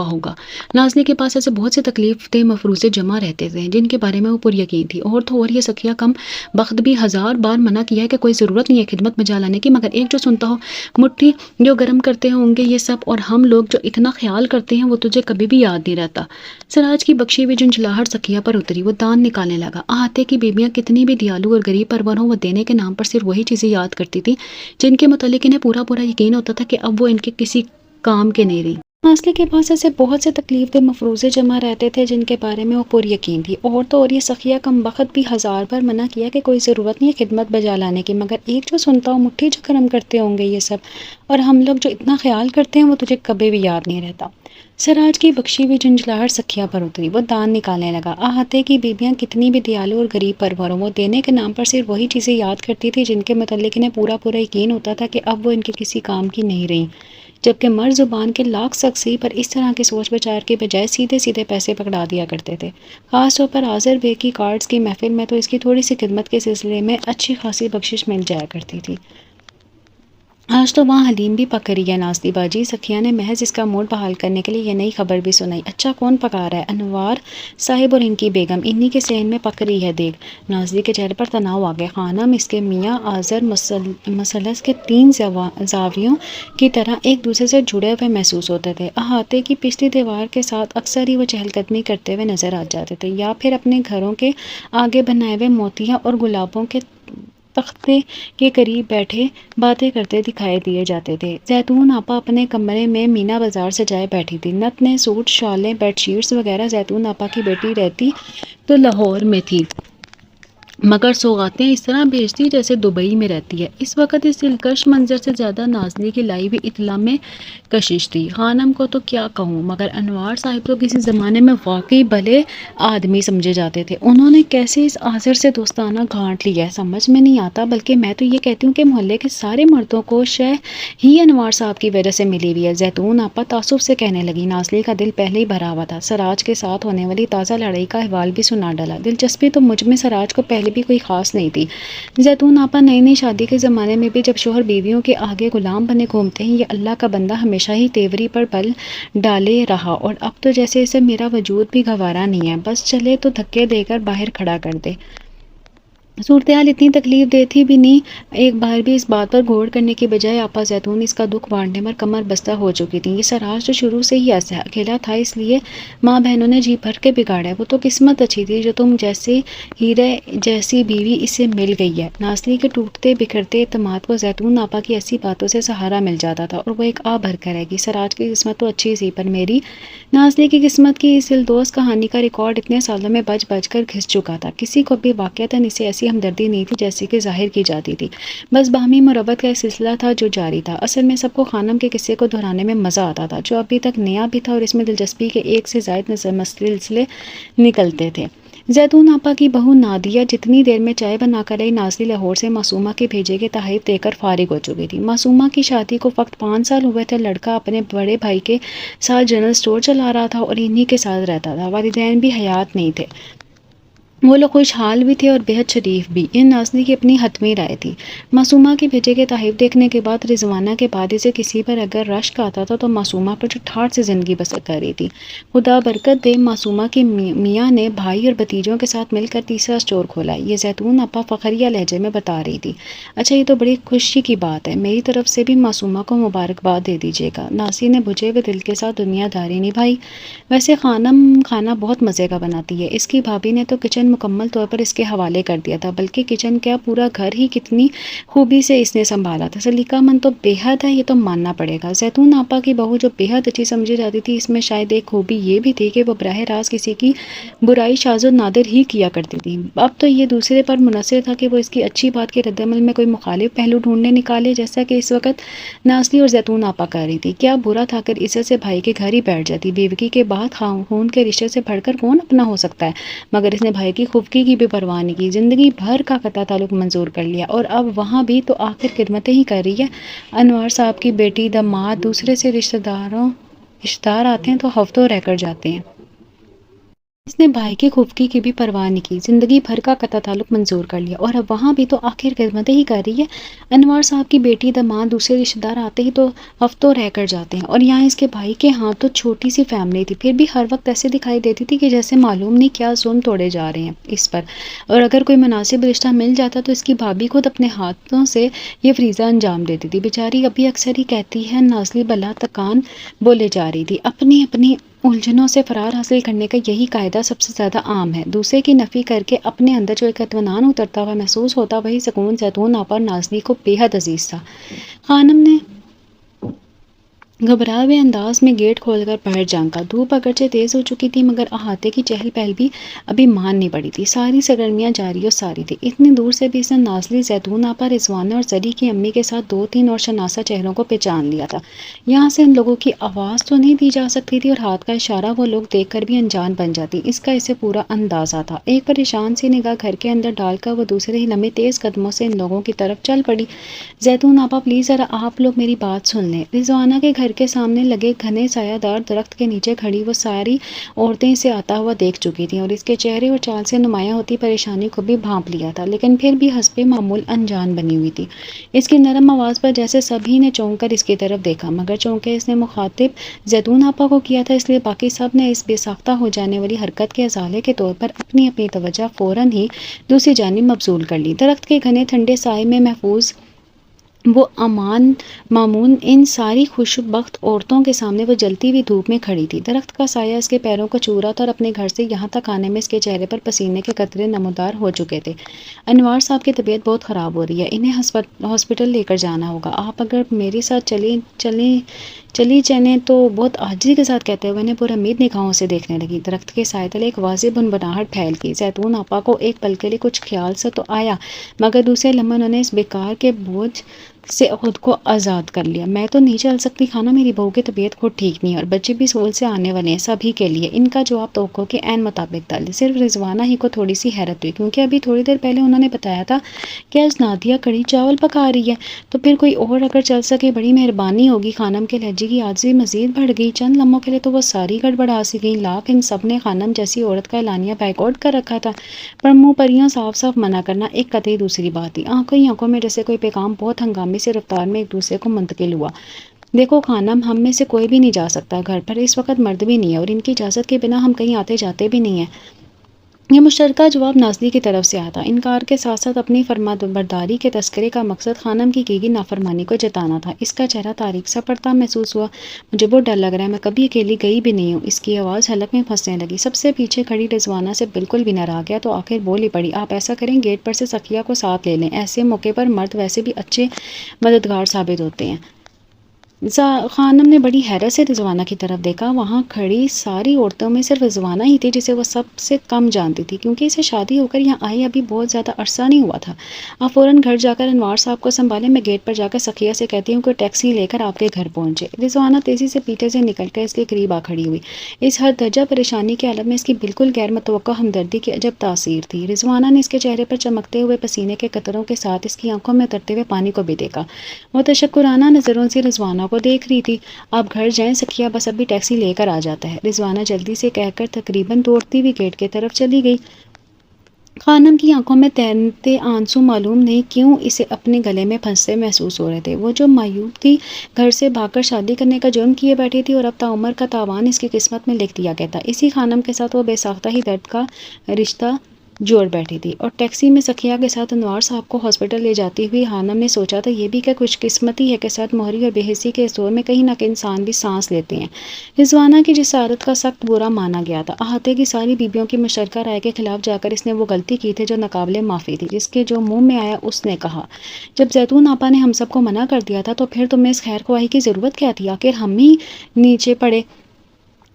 Speaker 1: ہوگا۔ نازلی کے پاس ایسے بہت سے تکلیف دہ مفروضے جمع رہتے تھے جن کے بارے میں وہ پر یقین تھی، اور تو اور یہ سکھیا کم بخت بھی 1000 بار منع کیا ہے کہ کوئی ضرورت نہیں ہے خدمت بجا لانے کی، مگر ایک جو سنتا ہو، مٹھی جو گرم کرتے ہوں گے یہ سب، اور ہم لوگ جو اتنا خیال کرتے ہیں وہ تجھے کبھی بھی یاد نہیں رہتا۔ سراج کی بخشی ہوئی جھنجھلاہٹ سکھیا پر اتری۔ وہ دان نکالنے لگا۔ احاطے کی بیویاں کتنی بھی دیالو اور غریب پرور ہوں، وہ دینے کے نام پر صرف وہی چیزیں یاد کرتی تھی جن کے متعلق انہیں پورا یقین ہوتا تھا کہ اب وہ ان کے کسی کام کے نہیں رہی۔ نازلی کے پاس ایسے بہت سے تکلیف دہ مفروضے جمع رہتے تھے جن کے بارے میں وہ پر یقین تھی، اور تو اور یہ سخیہ کم بخت بھی 1000 بار منع کیا کہ کوئی ضرورت نہیں ہے خدمت بجا لانے کی، مگر ایک جو سنتا ہو، مٹھی جو گرم کرتے ہوں گے یہ سب، اور ہم لوگ جو اتنا خیال کرتے ہیں وہ تجھے کبھی بھی یاد نہیں رہتا۔ سراج کی بخشی ہوئی جھنجھلاہٹ سکھیا پر اتری۔ وہ دان نکالنے لگا۔ احاطے کی بیویاں کتنی بھی دیالو اور غریب پرور ہوں، وہ دینے کے نام پر صرف وہی چیزیں یاد کرتی تھی جن کے متعلق انہیں پورا یقین ہوتا تھا کہ اب وہ ان کے کسی کام کی نہیں رہی، جبکہ مرد زبان کے لاکھ سخسی پر اس طرح کی سوچ بچار کے بجائے سیدھے پیسے پکڑا دیا کرتے تھے۔ خاص طور پر آزر بے کی کارڈز کی محفل میں تو اس کی تھوڑی سی خدمت کے سلسلے میں اچھی خاصی بخشش مل جایا کرتی تھی۔ آج تو وہاں حلیم بھی پک رہی ہے نازلی باجی۔ سکھیا نے محض اس کا موڈ بحال کرنے کے لیے یہ نئی خبر بھی سنائی۔ اچھا کون پکا رہا ہے؟ انوار صاحب اور ان کی بیگم، انہی کے صحن میں پک رہی ہے دیگ۔ نازلی کے چہرے پر تناؤ آ گیا۔ خانم اس کے میاں آزر مثلث کے 3 زاویوں کی طرح ایک دوسرے سے جڑے ہوئے محسوس ہوتے تھے۔ احاطے کی پچھلی دیوار کے ساتھ اکثر ہی وہ چہل قدمی کرتے ہوئے نظر آ جاتے تھے، یا پھر اپنے گھروں کے آگے بنائے ہوئے موتیاں اور گلابوں کے تختے کے قریب بیٹھے باتیں کرتے دکھائی دیے جاتے تھے۔ زیتون آپا اپنے کمرے میں مینا بازار سجائے بیٹھی تھی۔ نت نئے سوٹ، شالیں، بیڈ شیٹس وغیرہ۔ زیتون آپا کی بیٹی رہتی تو لاہور میں تھی، مگر سوغاتیں اس طرح بھیجتی جیسے دبئی میں رہتی ہے۔ اس وقت اس دلکش منظر سے زیادہ نازلی کی لائی ہوئی اطلاع میں کشش تھی۔ خانم کو تو کیا کہوں، مگر انوار صاحب تو کسی زمانے میں واقعی بھلے آدمی سمجھے جاتے تھے۔ انہوں نے کیسے اس آزر سے دوستانہ گانٹھ لیا ہے سمجھ میں نہیں آتا، بلکہ میں تو یہ کہتی ہوں کہ محلے کے سارے مردوں کو شہ ہی انوار صاحب کی وجہ سے ملی ہوئی ہے۔ زیتون آپا تعصب سے کہنے لگی۔ نازلی کا دل پہلے ہی بھرا ہوا تھا۔ سراج کے ساتھ ہونے والی تازہ لڑائی کا احوال بھی سنا ڈالا۔ دلچسپی تو مجھ میں سراج کو پہلے بھی کوئی خاص نہیں تھی۔ زیتون آپا نئی شادی کے زمانے میں بھی جب شوہر بیویوں کے آگے غلام بنے گھومتے ہیں، یہ اللہ کا بندہ ہمیشہ ہی تیوری پر بل ڈالے رہا، اور اب تو جیسے اسے میرا وجود بھی گوارا نہیں ہے، بس چلے تو دھکے دے کر باہر کھڑا کر دے۔ صورتحال اتنی تکلیف دہ تھی بھی نہیں۔ ایک بار بھی اس بات پر غور کرنے کی بجائے آپا زیتون اس کا دکھ بانٹنے پر کمر بستہ ہو چکی تھی۔ یہ سراج تو شروع سے ہی ایسا ہے، اکیلا تھا اس لیے ماں بہنوں نے جی بھر کے بگاڑا ہے۔ وہ تو قسمت اچھی تھی جو تم جیسے ہیرے جیسی بیوی اسے مل گئی ہے۔ نازلی کے ٹوٹتے بکھرتے اعتماد کو زیتون آپا کی ایسی باتوں سے سہارا مل جاتا تھا، اور وہ ایک آہ بھر کر رہ گی۔ سراج کی قسمت تو اچھی سی، پر میری نازلی کی قسمت کی اس دلدوز کہانی کا ریکارڈ اتنے سالوں میں بج بج کر گھس چکا تھا۔ کسی کو بھی واقعتاً اسے ایسی ہمدردی نہیں تھی جیسی کہ ظاہر کی جاتی تھی۔ بس باہمی مروت کا ایک سلسلہ تھا جو جاری تھا۔ اصل میں سب کو خانم کے قصے کو دہرانے میں مزہ آتا تھا، جو ابھی تک نیا بھی تھا، اور اس میں دلچسپی کے ایک سے زائد سلسلے نکلتے تھے۔ زیتون آپا کی بہو نادیہ جتنی دیر میں چائے بنا کر آئی، نازلی لاہور سے معصومہ کے بھیجے کے تحائف دے کر فارغ ہو چکی تھی۔ معصومہ کی شادی کو فقط 5 سال ہوئے تھے۔ لڑکا اپنے بڑے بھائی کے ساتھ جنرل اسٹور چلا رہا تھا اور انہی کے ساتھ رہتا تھا۔ والدین بھی حیات نہیں تھے۔ وہ لوگ خوشحال بھی تھے اور بہت شریف بھی۔ یہ نازلی کی اپنی حتمی رائے تھی۔ معصومہ کے بھیجے کے تحائف دیکھنے کے بعد رضوانہ کے بعد اسے کسی پر اگر رشک آتا تھا تو معصومہ پر، جو ٹھاٹھ سے زندگی بسر کر رہی تھی۔ خدا برکت دے، معصومہ کی میاں نے بھائی اور بھتیجوں کے ساتھ مل کر تیسرا اسٹور کھولا ہے، یہ زیتون آپا فخریہ لہجے میں بتا رہی تھی۔ اچھا یہ تو بڑی خوشی کی بات ہے، میری طرف سے بھی معصومہ کو مبارکباد دے دیجیے گا۔ نازلی نے بجھے ہوئے دل کے ساتھ دنیا داری نبھائی۔ ویسے خانم کھانا بہت مزے کا بناتی ہے، اس کی بھابھی نے تو کچن مکمل طور پر اس کے حوالے کر دیا تھا، بلکہ کچن کیا پورا گھر ہی کتنی خوبی سے اس نے سنبھالا تھا۔ سلیقہ مند تو بے حد ہے، یہ تو ماننا پڑے گا۔ زیتون آپا کی بہو جو بے حد اچھی سمجھی جاتی تھی، اس میں شاید ایک خوبی یہ بھی تھی کہ وہ براہ راست کسی کی برائی شاذ و نادر ہی کیا کرتی تھی۔ اب تو یہ دوسرے پر منحصر تھا کہ وہ اس کی اچھی بات کے رد عمل میں کوئی مخالف پہلو ڈھونڈنے نکالے، جیسا کہ اس وقت نازلی اور زیتون آپا کر رہی تھی۔ کیا برا تھا اگر عزت سے بھائی کے گھر ہی بیٹھ جاتی؟ بیوگی کے بعد خون کے رشتے سے بڑھ کر کون اپنا ہو سکتا ہے؟ مگر اس نے بھائی کی خوبکی کی بھی پرواہ نہیں کی، زندگی بھر کا قطع تعلق منظور کر لیا، اور اب وہاں بھی تو آخر خدمتیں ہی کر رہی ہے۔ انوار صاحب کی بیٹی، داماد، دوسرے سے رشتہ دار آتے ہیں تو ہفتوں رہ کر جاتے ہیں۔ اس نے بھائی کی خوبکی کی بھی پرواہ نہیں کی، زندگی بھر کا قطع تعلق منظور کر لیا، اور اب وہاں بھی تو آخر خدمتیں ہی کر رہی ہے۔ انوار صاحب کی بیٹی، داماد، دوسرے رشتہ دار آتے ہی تو ہفتوں رہ کر جاتے ہیں، اور یہاں اس کے بھائی کے ہاں تو چھوٹی سی فیملی تھی، پھر بھی ہر وقت ایسے دکھائی دیتی تھی کہ جیسے معلوم نہیں کیا ظلم توڑے جا رہے ہیں اس پر، اور اگر کوئی مناسب رشتہ مل جاتا تو اس کی بھابھی خود اپنے ہاتھوں سے یہ فریضہ انجام دیتی تھی۔ بیچاری ابھی اکثر ہی کہتی ہے، نازلی بلا تکان بولے جا رہی تھی، اپنی الجھنوں سے فرار حاصل کرنے کا یہی قاعدہ سب سے زیادہ عام ہے، دوسرے کی نفی کر کے اپنے اندر جو ایک اطمینان اترتا ہوا محسوس ہوتا، وہی سکون زیتون آپا اور نازلی کو بے حد عزیز تھا۔ خانم نے گھبرائے ہوئے انداز میں گیٹ کھول کر باہر جھانکا۔ دھوپ اگرچہ تیز ہو چکی تھی، مگر احاطے کی چہل پہل بھی ابھی مان نہیں پڑی تھی، ساری سرگرمیاں جاری و ساری تھی۔ اتنی دور سے بھی اس نے نازلی، زیتون آپا، رضوانہ اور زری کی امی کے ساتھ 2-3 اور شناسا چہروں کو پہچان لیا تھا۔ یہاں سے ان لوگوں کی آواز تو نہیں دی جا سکتی تھی، اور ہاتھ کا اشارہ وہ لوگ دیکھ کر بھی انجان بن جاتی، اس کا اسے پورا اندازہ تھا۔ ایک پریشان سی نگاہ گھر کے اندر ڈال کر وہ دوسرے ہی لمحے تیز قدموں سے ان لوگوں کی طرف چل پڑی۔ زیتون آپا پلیز ذرا آپ لوگ میری بات سن لیں، رضوانہ کے گھر گھر کے سامنے لگے گھنے سایہ دار درخت کے نیچے کھڑی وہ ساری عورتیں اسے آتا ہوا دیکھ چکی تھیں اور اس کے چہرے اور چال سے نمایاں ہوتی پریشانی کو بھی بھانپ لیا تھا، لیکن پھر بھی حسب معمول انجان بنی ہوئی تھی۔ اس کی نرم آواز پر جیسے سبھی نے چونک کر اس کی طرف دیکھا، مگر چونکہ اس نے مخاطب زیتون آپا کو کیا تھا، اس لیے باقی سب نے اس بے ساختہ ہو جانے والی حرکت کے ازالے کے طور پر اپنی اپنی توجہ فوراً ہی دوسری جانب مبذول کر لی۔ درخت کے گھنے ٹھنڈے سائے میں محفوظ وہ مامون ان ساری خوشبخت عورتوں کے سامنے وہ جلتی ہوئی دھوپ میں کھڑی تھی۔ درخت کا سایہ اس کے پیروں کو چو رہا تھا اور اپنے گھر سے یہاں تک آنے میں اس کے چہرے پر پسینے کے قطرے نمودار ہو چکے تھے۔ انوار صاحب کی طبیعت بہت خراب ہو رہی ہے، انہیں ہاسپٹل لے کر جانا ہوگا، آپ اگر میرے ساتھ چلی چلیں تو، بہت عاجزی کے ساتھ کہتے ہوئے انہیں پرامید نگاہوں سے دیکھنے لگی۔ درخت کے سائے تلے ایک واضح بنبناہٹ پھیل گئی۔ زیتون آپا کو ایک پل کے لیے کچھ خیال سا تو آیا، مگر دوسرے لمحے انہوں نے اس بیکار کے بوجھ سے خود کو آزاد کر لیا۔ میں تو نہیں چل سکتی خانہ، میری بہو کی طبیعت خود ٹھیک نہیں ہے اور بچے بھی اسکول سے آنے والے ہیں، سبھی کے لیے۔ ان کا جواب توقع کے عین مطابق تھا۔ صرف رضوانہ ہی کو تھوڑی سی حیرت ہوئی، کیونکہ ابھی تھوڑی دیر پہلے انہوں نے بتایا تھا کہ آج نادیہ کڑھی چاول پکا رہی ہے، تو پھر کوئی اور اگر چل سکے بڑی مہربانی ہوگی۔ خانم کے لہجے کی عاجزی مزید بڑھ گئی، چند لمحوں کے لیے تو وہ ساری گڑبڑا سی گئیں۔ لاکھ ان سب نے خانم جیسی عورت کا اعلانیہ بیک آؤٹ کر رکھا تھا، پر منہ پریوں صاف صاف منع کرنا ایک قطعی دوسری بات تھی۔ آنکھوں ہی آنکھوں میں جیسے کوئی پیغام بہت ہنگامی سے رفتار میں ایک دوسرے کو منتقل ہوا۔ دیکھو خانم، ہم میں سے کوئی بھی نہیں جا سکتا، گھر پر اس وقت مرد بھی نہیں ہے اور ان کی اجازت کے بنا ہم کہیں آتے جاتے بھی نہیں ہیں۔ یہ مشترکہ جواب نازلی کی طرف سے آیا تھا۔ انکار کے ساتھ ساتھ اپنی فرمانبرداری کے تذکرے کا مقصد خانم کی گئی نافرمانی کو جتانا تھا۔ اس کا چہرہ تاریک سا پڑتا محسوس ہوا۔ مجھے بہت ڈر لگ رہا ہے، میں کبھی اکیلی گئی بھی نہیں ہوں۔ اس کی آواز حلق میں پھنسنے لگی۔ سب سے پیچھے کھڑی رضوانہ سے بالکل بھی نہ رہا گیا تو آخر بول ہی پڑی، آپ ایسا کریں، گیٹ پر سے سکھیہ کو ساتھ لے لیں، ایسے موقع پر مرد ویسے بھی اچھے مددگار ثابت ہوتے ہیں۔ خانم نے بڑی حیرت سے رضوانہ کی طرف دیکھا۔ وہاں کھڑی ساری عورتوں میں صرف رضوانہ ہی تھی جسے وہ سب سے کم جانتی تھی، کیونکہ اسے شادی ہو کر یہاں آئے ابھی بہت زیادہ عرصہ نہیں ہوا تھا۔ آپ فوراً گھر جا کر انوار صاحب کو سنبھالیں، میں گیٹ پر جا کر سکھیہ سے کہتی ہوں کہ ٹیکسی لے کر آپ کے گھر پہنچے۔ رضوانہ تیزی سے پیٹھے سے نکل کر اس کے قریب آ کھڑی ہوئی۔ اس ہر درجہ پریشانی کے عالم میں اس کی بالکل غیر متوقع ہمدردی کی عجب تاثیر تھی۔ رضوانہ نے اس کے چہرے پر چمکتے ہوئے پسینے کے قطروں کے ساتھ اس کی آنکھوں میں اترتے ہوئے پانی کو بھی دیکھا۔ وہ تشکرانہ نظروں سے رضوانہ کو دیکھ رہی تھی۔ آپ گھر جائیں، سکھیہ بس ابھی ٹیکسی لے کر آ جاتا ہے، رضوانہ جلدی سے کہہ کر تقریباً دوڑتی ہوئی گیٹ کی طرف چلی گئی۔ خانم کی آنکھوں میں تیرتے آنسو معلوم نہیں کیوں اسے اپنے گلے میں پھنستے محسوس ہو رہے تھے۔ وہ جو معیوب تھی، گھر سے بھاگ کر شادی کرنے کا جرم کیے بیٹھی تھی اور اب تعمر کا تاوان اس کی قسمت میں لکھ دیا گیا تھا۔ اسی خانم کے ساتھ وہ بے ساختہ ہی درد کا رشتہ جوڑ بیٹھی تھی، اور ٹیکسی میں سکھیہ کے ساتھ انوار صاحب کو ہاسپٹل لے جاتی ہوئی خانم نے سوچا تھا یہ بھی کہ خوش قسمتی ہے کہ سرد مہری اور بے حسی کے اس دور میں کہیں نہ کہیں انسان بھی سانس لیتے ہیں۔ رضوانہ کی جسارت کا سخت برا مانا گیا تھا۔ احاطے کی ساری بیویوں کی مشترکہ رائے کے خلاف جا کر اس نے وہ غلطی کی تھی جو ناقابل معافی تھی۔ جس کے جو منہ میں آیا اس نے کہا، جب زیتون آپا نے ہم سب کو منع کر دیا تھا تو پھر تمہیں اس خیر خواہی کی ضرورت کیا تھی؟ آخر ہم ہی نیچے پڑے۔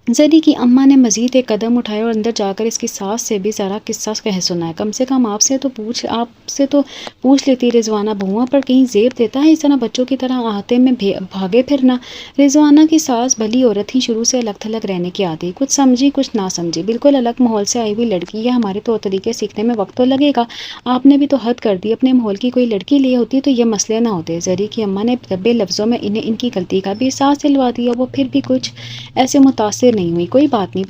Speaker 1: زری کی اماں نے مزید ایک قدم اٹھایا اور اندر جا کر اس کی ساس سے بھی ذرا قصہ کہہ سنایا۔ کم سے کم آپ سے تو پوچھ لیتی رضوانہ، بہوؤں پر کہیں زیب دیتا ہے اس طرح بچوں کی طرح احاطے میں بھاگے پھرنا؟ رضوانہ کی ساس بھلی عورت تھی، شروع سے الگ تھلگ رہنے کی عادی، کچھ سمجھی کچھ نہ سمجھی، بالکل الگ ماحول سے آئی ہوئی لڑکی ہے، ہمارے طور طریقے سیکھنے میں وقت تو لگے گا۔ آپ نے بھی تو حد کر دی، اپنے ماحول کی کوئی لڑکی لی ہوتی تو یہ مسئلے نہ ہوتے۔ زری کی اماں نے دبے لفظوں میں انہیں ان کی غلطی کا بھی احساس دلوا دیا۔ وہ پھر بھی کچھ ایسے متاثر نہیں ہوئی۔ کوئی بات نہیں،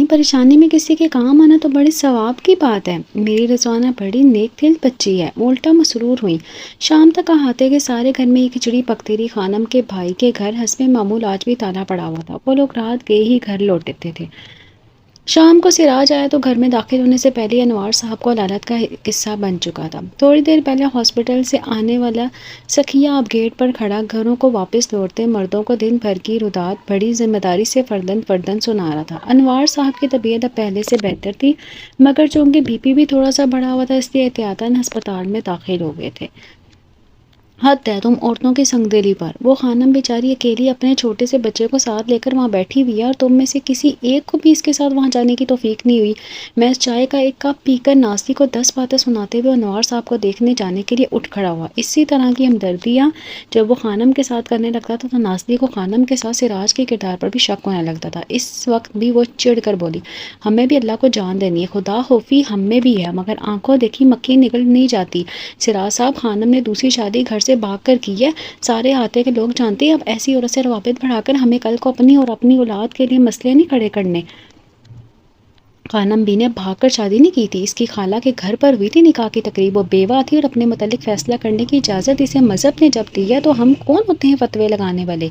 Speaker 1: پریشانی میں کسی کے کام آنا تو بڑے ثواب کی بات ہے۔ میری رضوانہ بڑی نیک دل بچی ہے، وہ الٹا مسرور ہوئی۔ شام تک احاطے کے سارے گھر میں یہ کھچڑی پکتی رہی۔ خانم کے بھائی کے گھر حسب معمول آج بھی تالا پڑا ہوا تھا، وہ لوگ رات گئے ہی گھر لوٹتے تھے۔ شام کو سراج آیا تو گھر میں داخل ہونے سے پہلے انوار صاحب کو علالت کا قصہ بن چکا تھا۔ تھوڑی دیر پہلے ہاسپٹل سے آنے والا سکھیہ اب گیٹ پر کھڑا گھروں کو واپس لوٹتے مردوں کو دن بھر کی ردات بڑی ذمہ داری سے فردن فردن سنا رہا تھا۔ انوار صاحب کی طبیعت اب پہلے سے بہتر تھی، مگر چونکہ بی پی بھی تھوڑا سا بڑھا ہوا تھا اس لیے احتیاطاً ہسپتال میں داخل ہو گئے تھے۔ حد ہے تم عورتوں کی سنگ دلی پر۔ وہ خانم بیچاری اکیلی اپنے چھوٹے سے بچے کو ساتھ لے کر وہاں بیٹھی ہوئی ہے اور تم میں سے کسی ایک کو بھی اس کے ساتھ وہاں جانے کی توفیق نہیں ہوئی۔ میں چائے کا ایک کپ پی کر نازلی کو 10 باتیں سناتے ہوئے انوار صاحب کو دیکھنے جانے کے لیے اٹھ کھڑا ہوا۔ اسی طرح کی ہمدردیاں جب وہ خانم کے ساتھ کرنے لگتا تھا تو نازلی کو خانم کے ساتھ سراج کے کردار پر بھی شک ہونے لگتا تھا۔ اس وقت بھی وہ چڑھ کر بولی، ہمیں بھی اللہ کو جان دینی ہے، خدا خوفی ہم میں بھی ہے، مگر آنکھوں دیکھی مکھی نکل نہیں جاتی۔ سراج صاحب، خانم نے دوسری شادی گھر سے بھاگ کر کی ہے، سارے آتے کہ لوگ جانتے ہیں اب ایسی عورت سے روابط بڑھا کر ہمیں کل کو اپنی اور اپنی اولاد کے لیے مسئلے نہیں کھڑے کرنے۔ خانم بی نے بھاگ کر شادی نہیں کی تھی، اس کی خالہ کے گھر پر ہوئی تھی نکاح کی تقریب، وہ بیوہ تھی اور اپنے متعلق فیصلہ کرنے کی اجازت اسے مذہب نے جب دی ہے تو ہم کون ہوتے ہیں فتوے لگانے والے؟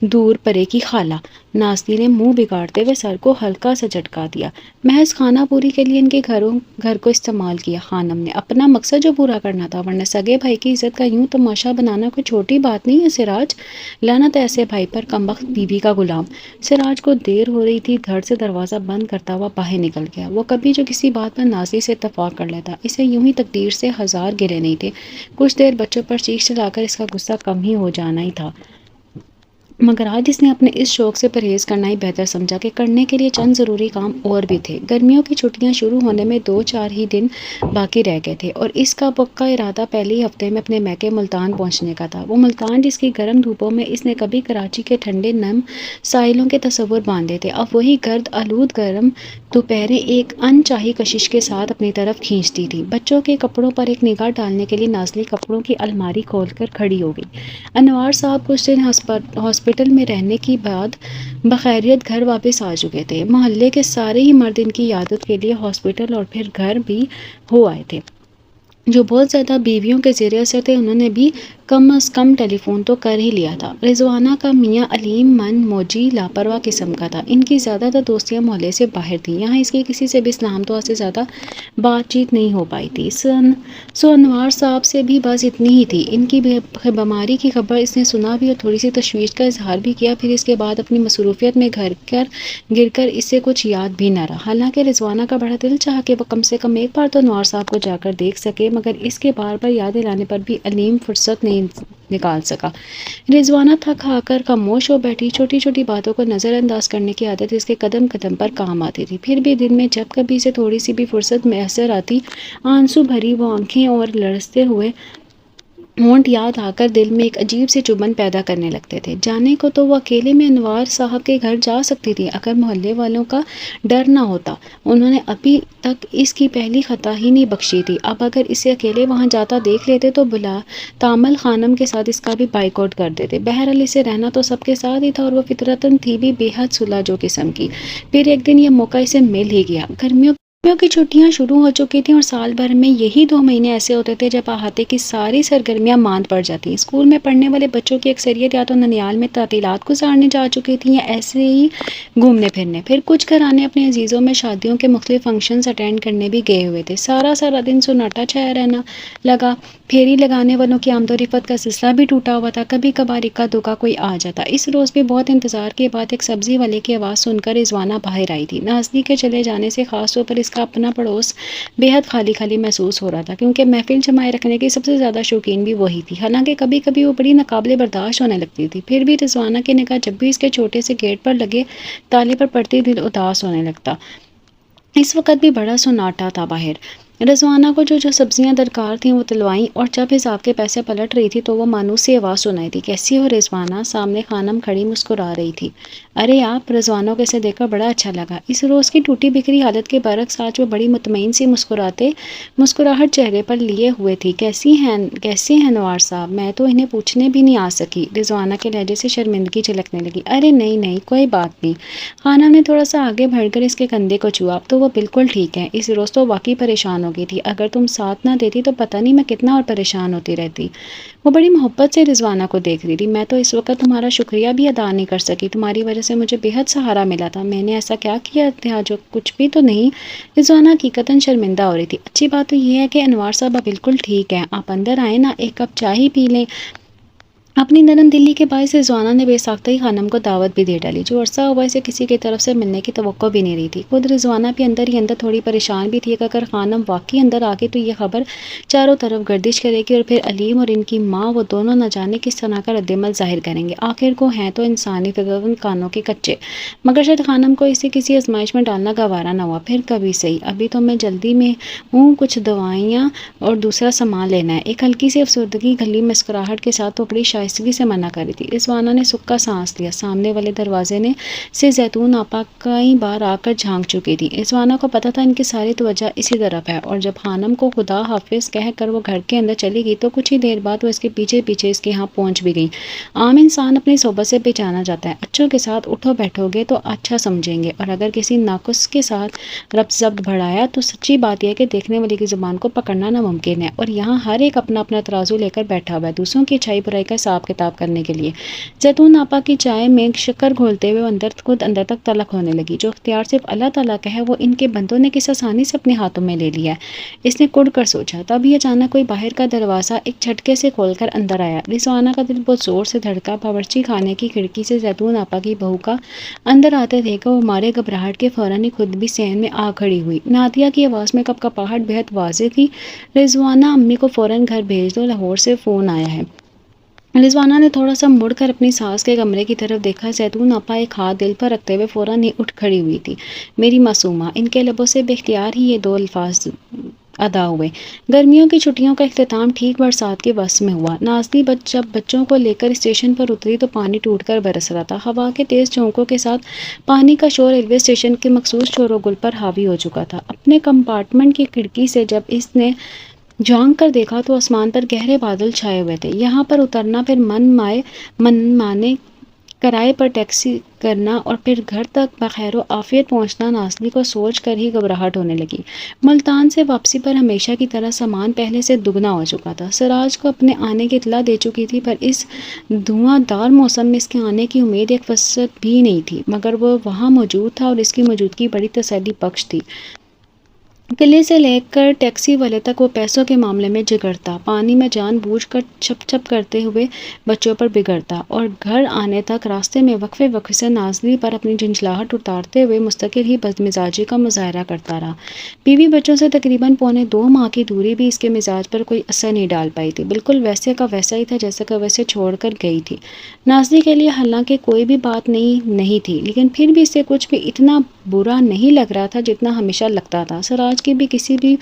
Speaker 1: دور پرے کی خالہ۔ ناصری نے منہ بگاڑتے ہوئے سر کو ہلکا سا جھٹکا دیا۔ محض خانہ پوری کے لیے ان کے گھر کو استعمال کیا خانم نے، اپنا مقصد جو پورا کرنا تھا، ورنہ سگے بھائی کی عزت کا یوں تماشا بنانا کوئی چھوٹی بات نہیں ہے سراج۔ لعنت ایسے بھائی پر، کمبخت بیوی کا غلام۔ سراج کو دیر ہو رہی تھی، دھڑ سے دروازہ بند کرتا ہوا باہر نکل گیا۔ وہ کبھی جو کسی بات پر ناصری سے اتفاق کر لیتا، اسے یوں ہی تقدیر سے ہزار گلے نہیں تھے۔ کچھ دیر بچوں پر چیخ چلا کر اس کا غصہ کم ہی ہو جانا ہی تھا، مگر آج اس نے اپنے اس شوق سے پرہیز کرنا ہی بہتر سمجھا کہ کرنے کے لیے چند ضروری کام اور بھی تھے۔ گرمیوں کی چھٹیاں شروع ہونے میں 2-4 ہی دن باقی رہ گئے تھے اور اس کا پکا ارادہ پہلے ہی ہفتے میں اپنے میکے ملتان پہنچنے کا تھا۔ وہ ملتان جس کی گرم دھوپوں میں اس نے کبھی کراچی کے ٹھنڈے نم ساحلوں کے تصور باندھے تھے، اب وہی گرد آلود گرم دوپہریں ایک ان چاہی کشش کے ساتھ اپنی طرف کھینچتی تھی۔ بچوں کے کپڑوں پر ایک نگاہ ڈالنے کے لیے نازلی کپڑوں کی الماری کھول کر کھڑی ہو گئی۔ انوار صاحب کچھ دن ہاسپٹل میں رہنے کے بعد بخیریت گھر واپس آ چکے تھے۔ محلے کے سارے ہی مرد ان کی عیادت کے لیے ہاسپٹل اور پھر گھر بھی ہو آئے تھے۔ جو بہت زیادہ بیویوں کے زیر اثر تھے انہوں نے بھی کم از کم ٹیلی فون تو کر ہی لیا تھا۔ رضوانہ کا میاں علیم من موجی لاپرواہ قسم کا تھا، ان کی زیادہ تر دوستیاں محلے سے باہر تھیں، یہاں اس کی کسی سے بھی اسلام دعا سے زیادہ بات چیت نہیں ہو پائی تھی۔ سو انوار صاحب سے بھی بس اتنی ہی تھی۔ ان کی بیماری کی خبر اس نے سنا بھی اور تھوڑی سی تشویش کا اظہار بھی کیا، پھر اس کے بعد اپنی مصروفیت میں گر کر اسے کچھ یاد بھی نہ رہا۔ حالانکہ رضوانہ کا بڑا دل چاہا کہ وہ کم سے کم ایک بار تو انوار صاحب کو جا کر دیکھ سکے، مگر اس کے بار بار یاد دلانے پر بھی علیم فرصت نہیں نکال سکا۔ رضوانہ تھک ہار کر خاموش ہو بیٹھی، چھوٹی چھوٹی باتوں کو نظر انداز کرنے کی عادت اس کے قدم قدم پر کام آتی تھی، پھر بھی دن میں جب کبھی اسے تھوڑی سی بھی فرصت میسر آتی، آنسو بھری وہ آنکھیں اور لرزتے ہوئے ہونٹ یاد آ کر دل میں ایک عجیب سی چبھن پیدا کرنے لگتے تھے۔ جانے کو تو وہ اکیلے میں انوار صاحب کے گھر جا سکتی تھی اگر محلے والوں کا ڈر نہ ہوتا، انہوں نے ابھی تک اس کی پہلی خطا ہی نہیں بخشی تھی، اب اگر اسے اکیلے وہاں جاتا دیکھ لیتے تو بلا تامل خانم کے ساتھ اس کا بھی بائیکاٹ کر دیتے۔ بہرحال اسے رہنا تو سب کے ساتھ ہی تھا اور وہ فطرتاً تھی بھی بے حد سلجھو قسم کی۔ پھر ایک دن یہ موقع اسے مل ہی گیا۔ گرمیوں کی چھٹیاں شروع ہو چکی تھیں اور سال بھر میں یہی 2 مہینے ایسے ہوتے تھے جب احاطے کی ساری سرگرمیاں ماند پڑ جاتی۔ اسکول میں پڑھنے والے بچوں کی اکثریت یا تو ننیال میں تعطیلات گزارنے جا چکی تھیں یا ایسے ہی گھومنے پھرنے، پھر کچھ گھرانے اپنے عزیزوں میں شادیوں کے مختلف فنکشنز اٹینڈ کرنے بھی گئے ہوئے تھے۔ سارا دن سناٹا چھایا رہنا لگا، پھیری لگانے والوں کی آمد و رفت کا سلسلہ بھی ٹوٹا ہوا تھا، کبھی کبھار اکا دکا کوئی آ جاتا۔ اس روز بھی بہت انتظار کے بعد ایک سبزی والے کی آواز سن کر رضوانہ باہر آئی تھی۔ نازلی کے چلے جانے سے خاص طور پر اس کا اپنا پڑوس بے حد خالی خالی محسوس ہو رہا تھا، کیونکہ محفل جمائے رکھنے کی سب سے زیادہ شوقین بھی وہی تھی، حالانکہ کبھی کبھی وہ بڑی ناقابل برداشت ہونے لگتی تھی، پھر بھی رضوانہ کی نگاہ جب بھی اس کے چھوٹے سے گیٹ پر لگے تالے پر پڑتی دل اداس ہونے لگتا۔ اس وقت بھی بڑا سناٹا تھا باہر۔ رضوانہ کو جو سبزیاں درکار تھیں وہ تلوائیں اور جب حساب کے پیسے پلٹ رہی تھی تو وہ مانوس سی آواز سنائی دی، کیسی ہو رضوانہ؟ سامنے خانم کھڑی مسکرا رہی تھی۔ ارے آپ! رضوانہ کو اسے دیکھ کر بڑا اچھا لگا۔ اس روز کی ٹوٹی بکھری حالت کے برعکس آج وہ بڑی مطمئن سی مسکراہٹ چہرے پر لیے ہوئے تھی۔ کیسے ہیں انوار صاحب؟ میں تو انہیں پوچھنے بھی نہیں آ سکی۔ رضوانہ کے لہجے سے شرمندگی جھلکنے لگی۔ ارے نہیں کوئی بات نہیں۔ خانم نے تھوڑا سا آگے بڑھ کر اس کے کندھے کو چھوا۔ اب تو وہ بالکل ٹھیک ہے، اس روز تو واقعی پریشان ہو گئی تھی، اگر تم ساتھ نہ دیتی تو پتہ نہیں میں کتنا اور پریشان ہوتی رہتی۔ وہ بڑی محبت سے رضوانہ کو دیکھ رہی تھی۔ میں تو اس وقت تمہارا شکریہ بھی ادا نہیں کر سکی، تمہاری وجہ سے مجھے بے حد سہارا ملا تھا۔ میں نے ایسا کیا کیا تھا جو کچھ بھی تو نہیں؟ رضوانہ حقیقتاً شرمندہ ہو رہی تھی۔ اچھی بات تو یہ ہے کہ انوار صاحب بالکل ٹھیک ہیں، آپ اندر آئیں نا، ایک کپ چائے ہی پی لیں۔ اپنی نرم دلی کے باعث رضوانہ نے بے ساختہ ہی خانم کو دعوت بھی دے ڈالی، جو عرصہ ہوا اسے کسی کی طرف سے ملنے کی توقع بھی نہیں رہی تھی۔ خود رضوانہ بھی اندر ہی اندر تھوڑی پریشان بھی تھی کہ اگر خانم واقعی اندر آ گئی تو یہ خبر چاروں طرف گردش کرے گی اور پھر علیم اور ان کی ماں وہ دونوں نہ جانے کس طرح کا رد عمل ظاہر کریں گے۔ آخر کو ہیں تو انسانی فطرتاً کانوں کے کچے، مگر شاید خانم کو اسے کسی آزمائش میں ڈالنا گوارا نہ ہوا۔ پھر کبھی صحیح، ابھی تو میں جلدی میں ہوں، کچھ دوائیاں اور دوسرا سامان لینا ہے۔ ایک ہلکی سی افسردگی گلی مسکراہٹ کے ساتھ وہ بڑی شاعر شائستگی سے منع کر رہی تھی۔ رضوانہ نے سکھ کا سانس لیا۔ سامنے والے دروازے نے سے زیتون آپا کئی بار آ کر جھانک چکی تھی۔ رضوانہ کو پتہ تھا ان کی ساری توجہ اسی طرف ہے، اور جب خانم کو خدا حافظ کہہ کر وہ گھر کے اندر چلی گئی تو کچھ ہی دیر بعد وہ اس کے پیچھے پیچھے اس کے یہاں پہنچ بھی گئی۔ عام انسان اپنی صحبت سے پہچانا جاتا ہے۔ اچھوں کے ساتھ اٹھو بیٹھو گے تو اچھا سمجھیں گے، اور اگر کسی ناقص کے ساتھ ربط ضبط بڑھایا تو سچی بات یہ ہے کہ دیکھنے والے کی زبان کو پکڑنا ناممکن ہے، اور یہاں ہر ایک اپنا اپنا ترازو لے کر بیٹھا ہوا ہے دوسروں کی اچھائی برائی کا حساب کتاب کرنے کے لیے۔ زیتون آپا کی چائے میں شکر گھولتے ہوئے خود اندر تک تلخ ہونے لگی۔ جو اختیار صرف اللہ تعالیٰ کا ہے وہ ان کے بندوں نے کس آسانی سے اپنے ہاتھوں میں لے لیا ہے، اس نے کڑ کر سوچا۔ تبھی اچانک کوئی باہر کا دروازہ ایک جھٹکے سے کھول کر اندر آیا۔ رضوانہ کا دل بہت زور سے دھڑکا۔ باورچی خانے کی کھڑکی سے زیتون آپا کی بہو کا اندر آتے دیکھ کر وہ مارے گھبراہٹ کے فوراً ہی خود بھی صحن میں آ کھڑی ہوئی۔ نادیہ کی آواز میں کپکپاہٹ بہت واضح تھی۔ رضوانہ امی کو فوراً گھر بھیج دو، لاہور سے فون آیا ہے۔ رضوانہ نے تھوڑا سا مڑ کر اپنی ساس کے کمرے کی طرف دیکھا۔ زیتون آپا ایک ہاتھ دل پر رکھتے ہوئے فوراً ہی اٹھ کھڑی ہوئی تھی۔ میری معصومہ، ان کے لبوں سے بے اختیار ہی یہ دو الفاظ ادا ہوئے۔ گرمیوں کی چھٹیوں کا اختتام ٹھیک برسات کے وقت میں ہوا۔ نازلی جب بچوں کو لے کر اسٹیشن پر اتری تو پانی ٹوٹ کر برس رہا تھا۔ ہوا کے تیز جھونکوں کے ساتھ پانی کا شور ریلوے اسٹیشن کے مخصوص شور و گل پر حاوی ہو چکا تھا۔ اپنے کمپارٹمنٹ کی کھڑکی سے جب اس نے جھانک کر دیکھا تو آسمان پر گہرے بادل چھائے ہوئے تھے۔ یہاں پر اترنا، پھر من مانے کرائے پر ٹیکسی کرنا اور پھر گھر تک بخیر و عافیت پہنچنا، نازلی کو سوچ کر ہی گھبراہٹ ہونے لگی۔ ملتان سے واپسی پر ہمیشہ کی طرح سامان پہلے سے دگنا ہو چکا تھا۔ سراج کو اپنے آنے کی اطلاع دے چکی تھی، پر اس دھواں دار موسم میں اس کے آنے کی امید ایک فیصد بھی نہیں تھی، مگر وہ وہاں موجود تھا اور اس کی موجودگی بڑی تسلی بخش تھی۔ قلعے سے لے کر ٹیکسی والے تک وہ پیسوں کے معاملے میں جگرتا، پانی میں جان بوجھ کر چھپ چھپ کرتے ہوئے بچوں پر بگڑتا، اور گھر آنے تک راستے میں وقفے وقفے سے نازلی پر اپنی جھنجھلاہٹ اتارتے ہوئے مستقل ہی بدمزاجی کا مظاہرہ کرتا رہا۔ بیوی بچوں سے تقریباً پونے 2 ماہ کی دوری بھی اس کے مزاج پر کوئی اثر نہیں ڈال پائی تھی۔ بالکل ویسے کا ویسا ہی تھا جیسا کہ ویسے چھوڑ کر گئی تھی۔ نازلی کے لیے حالانکہ کوئی بھی بات نہیں تھی، لیکن پھر بھی اسے کچھ بھی اتنا برا نہیں لگ رہا تھا جتنا ہمیشہ لگتا تھا۔ سراج کی بھی کسی بھی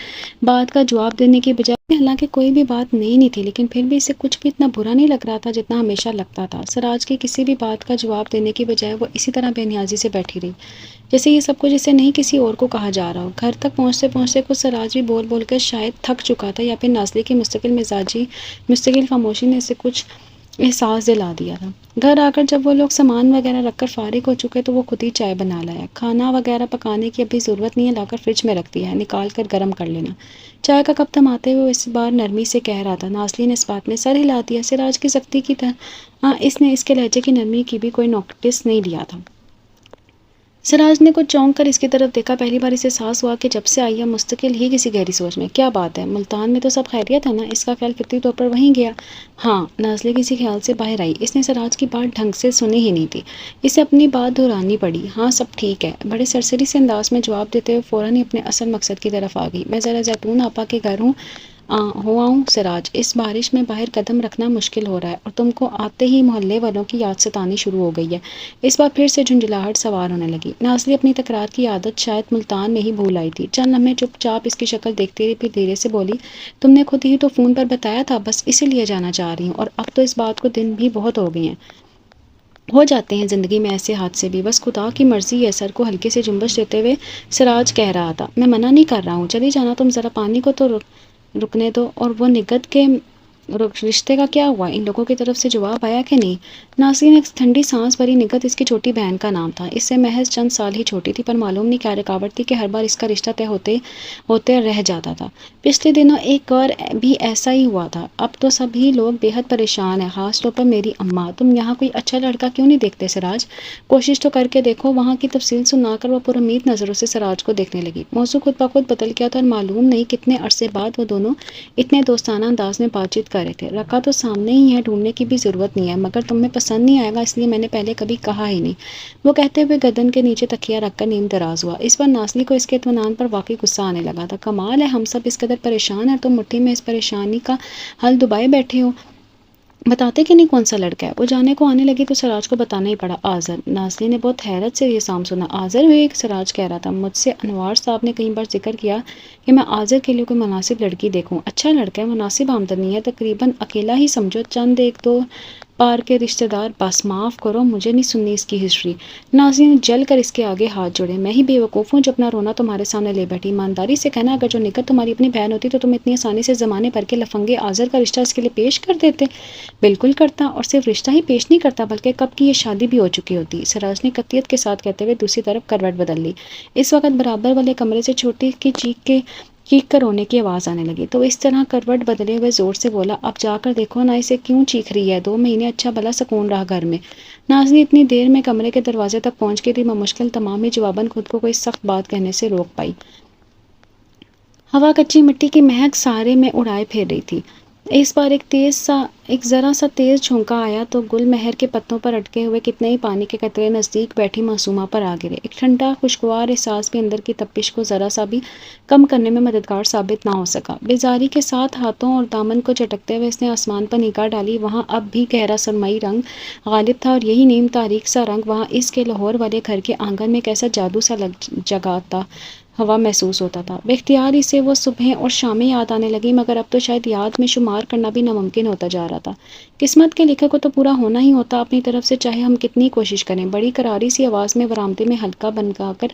Speaker 1: بات کا جواب دینے کی بجائے، حالانکہ کوئی بھی بات نہیں تھی، لیکن پھر بھی اسے کچھ بھی اتنا برا نہیں لگ رہا تھا جتنا ہمیشہ لگتا تھا۔ سراج کی کسی بھی بات کا جواب دینے کی بجائے وہ اسی طرح بے نیازی سے بیٹھی رہی، جیسے یہ سب کچھ اسے نہیں کسی اور کو کہا جا رہا ہو۔ گھر تک پہنچتے پہنچتے کچھ سراج بھی بول بول کر شاید تھک چکا تھا، یا پھر نازلی کی مستقل خاموشی نے اسے کچھ احساس دلا دیا تھا۔ گھر آ کر جب وہ لوگ سامان وغیرہ رکھ کر فارغ ہو چکے تو وہ خود ہی چائے بنا لایا۔ کھانا وغیرہ پکانے کی ابھی ضرورت نہیں ہے، لا کر فریج میں رکھ دیا ہے، نکال کر گرم کر لینا۔ چائے کا کپ تھماتے ہوئے اس بار نرمی سے کہہ رہا تھا۔ نازلی نے اس بات میں سر ہلا دیا۔ سراج کی سختی کی طرح اس نے اس کے لہجے کی نرمی کی بھی کوئی نوٹس نہیں لیا تھا۔ سراج نے کچھ چونک کر اس کی طرف دیکھا۔ پہلی بار اسے احساس ہوا کہ جب سے آئی ہے مستقل ہی کسی گہری سوچ میں۔ کیا بات ہے، ملتان میں تو سب خیریت ہے نا؟ اس کا خیال فطری طور پر وہیں گیا۔ ہاں، نازلی کسی خیال سے باہر آئی۔ اس نے سراج کی بات ڈھنگ سے سنی ہی نہیں تھی، اسے اپنی بات دہرانی پڑی۔ ہاں سب ٹھیک ہے، بڑے سرسری سے انداز میں جواب دیتے ہوئے فوراً ہی اپنے اصل مقصد کی طرف آ گئی۔ میں ذرا زیتون آپا کے گھر ہوں سراج، اس بارش میں باہر قدم رکھنا مشکل ہو رہا ہے، اور تم کو آتے ہی محلے والوں کی یاد ستانی شروع ہو گئی ہے۔ اس بار پھر سے جھنجھلاہٹ سوار ہونے لگی۔ نازلی اپنی تکرار کی عادت شاید ملتان میں ہی بھول آئی تھی۔ چند لمحے چپ چاپ اس کی شکل دیکھتی رہی، پھر دھیرے سے بولی، تم نے خود ہی تو فون پر بتایا تھا، بس اسی لیے جانا چاہ رہی ہوں، اور اب تو اس بات کو دن بھی بہت ہو گئے ہیں۔ ہو جاتے ہیں زندگی میں ایسے حادثے بھی، بس خدا کی مرضی ہے۔ سر کو ہلکے سے جنبش دیتے ہوئے سراج کہہ رہا تھا۔ میں منع نہیں کر رہا ہوں، چلی جانا، تم ذرا پانی کو تو رکنے دو۔ اور وہ نگت کے رشتے کا کیا ہوا؟ ان لوگوں کی طرف سے جواب آیا کہ نہیں؟ نازلی نے ٹھنڈی سانس بھری۔ نگت اس کی چھوٹی بہن کا نام تھا، اس سے محض چند سال ہی چھوٹی تھی، پر معلوم نہیں کیا رکاوٹ تھی کہ ہر بار اس کا رشتہ طے ہوتے رہ جاتا تھا۔ پچھلے دنوں ایک اور بھی ایسا ہی ہوا تھا۔ اب تو سبھی لوگ بے حد پریشان ہیں، خاص طور پر میری اماں۔ تم یہاں کوئی اچھا لڑکا کیوں نہیں دیکھتے سراج؟ کوشش تو کر کے دیکھو۔ وہاں کی تفصیل سنا کر وہ پر امید نظروں سے سراج کو دیکھنے لگی۔ موضوع خود بخود بدل گیا تھا، اور معلوم نہیں کتنے عرصے بعد وہ دونوں اتنے دوستانہ انداز میں بات چیت کر رہے تھے۔ رکا تو سامنے ہی ہے، ڈھونڈنے کی بھی ضرورت نہیں ہے، مگر تمہیں پسند نہیں آئے گا، اس لیے میں نے پہلے کبھی کہا ہی نہیں، وہ کہتے ہوئے گردن کے نیچے تکیہ رکھ کر نیم دراز ہوا۔ اس بار نازلی کو اس کے اطمینان پر واقعی غصہ آنے لگا تھا۔ کمال ہے، ہم سب اس قدر پریشان ہیں اور تم مٹھی میں اس پریشانی کا حل دبائے بیٹھے ہو۔ بتاتے کہ نہیں کون سا لڑکا ہے؟ وہ جانے کو آنے لگی تو سراج کو بتانا ہی پڑا۔ آذر۔ نازلی نے بہت حیرت سے یہ سام سنا۔ آذر ہوئے؟ سراج کہہ رہا تھا، مجھ سے انوار صاحب نے کئی بار ذکر کیا کہ میں آذر کے لیے کوئی مناسب لڑکی دیکھوں۔ اچھا لڑکا ہے، مناسب آمدنی ہے، تقریباً اکیلا ہی سمجھو، چند 1-2 پار کے رشتہ دار، بس معاف کرو، مجھے نہیں سننی اس کی ہسٹری۔ ناظرین جل کر اس کے آگے ہاتھ جوڑے، میں ہی بے وقوف ہوں جو اپنا رونا تمہارے سامنے لے بیٹھی۔ ایمانداری سے کہنا، اگر جو نکت تمہاری اپنی بہن ہوتی تو تم اتنی آسانی سے زمانے بھر کے لفنگے آزر کا رشتہ اس کے لیے پیش کر دیتے؟ بالکل کرتا، اور صرف رشتہ ہی پیش نہیں کرتا بلکہ کب کی یہ شادی بھی ہو چکی ہوتی۔ سراج نے قطعیت کے ساتھ کہتے ہوئے دوسری طرف کروٹ بدل لی۔ اس وقت برابر والے کمرے سے چھوٹی کی چیخ کر رونے کی آواز آنے لگی، تو اس طرح کروٹ بدلے ہوئے زور سے بولا، اب جا کر دیکھو نا اسے کیوں چیخ رہی ہے، 2 مہینے اچھا بھلا سکون رہا گھر میں۔ ناظرین اتنی دیر میں کمرے کے دروازے تک پہنچ گئی تھی، بمشکل تمام ہی جواباً خود کو کوئی سخت بات کہنے سے روک پائی۔ ہوا کچی مٹی کی مہک سارے میں اڑائے پھیر رہی تھی۔ اس بار ایک ذرا سا تیز جھونکا آیا تو گل مہر کے پتوں پر اٹکے ہوئے کتنے ہی پانی کے قطرے نزدیک بیٹھی معصومہ پر آ گرے۔ ایک ٹھنڈا خوشگوار احساس بھی اندر کی تپش کو ذرا سا بھی کم کرنے میں مددگار ثابت نہ ہو سکا۔ بیزاری کے ساتھ ہاتھوں اور دامن کو جھٹکتے ہوئے اس نے آسمان پر نگاہ ڈالی، وہاں اب بھی گہرا سرمئی رنگ غالب تھا، اور یہی نیم تاریک سا رنگ وہاں اس کے لاہور والے گھر کے آنگن میں کیسا جادو سا جگاتا ہوا محسوس ہوتا تھا۔ بے اختیار اسے وہ صبحیں اور شامیں یاد آنے لگی، مگر اب تو شاید یاد میں شمار کرنا بھی ناممکن ہوتا جا رہا تھا۔ قسمت کے لکھے کو تو پورا ہونا ہی ہوتا اپنی طرف سے، چاہے ہم کتنی کوشش کریں۔ بڑی کراری سی آواز میں برآمدے میں حلقہ بنگا کر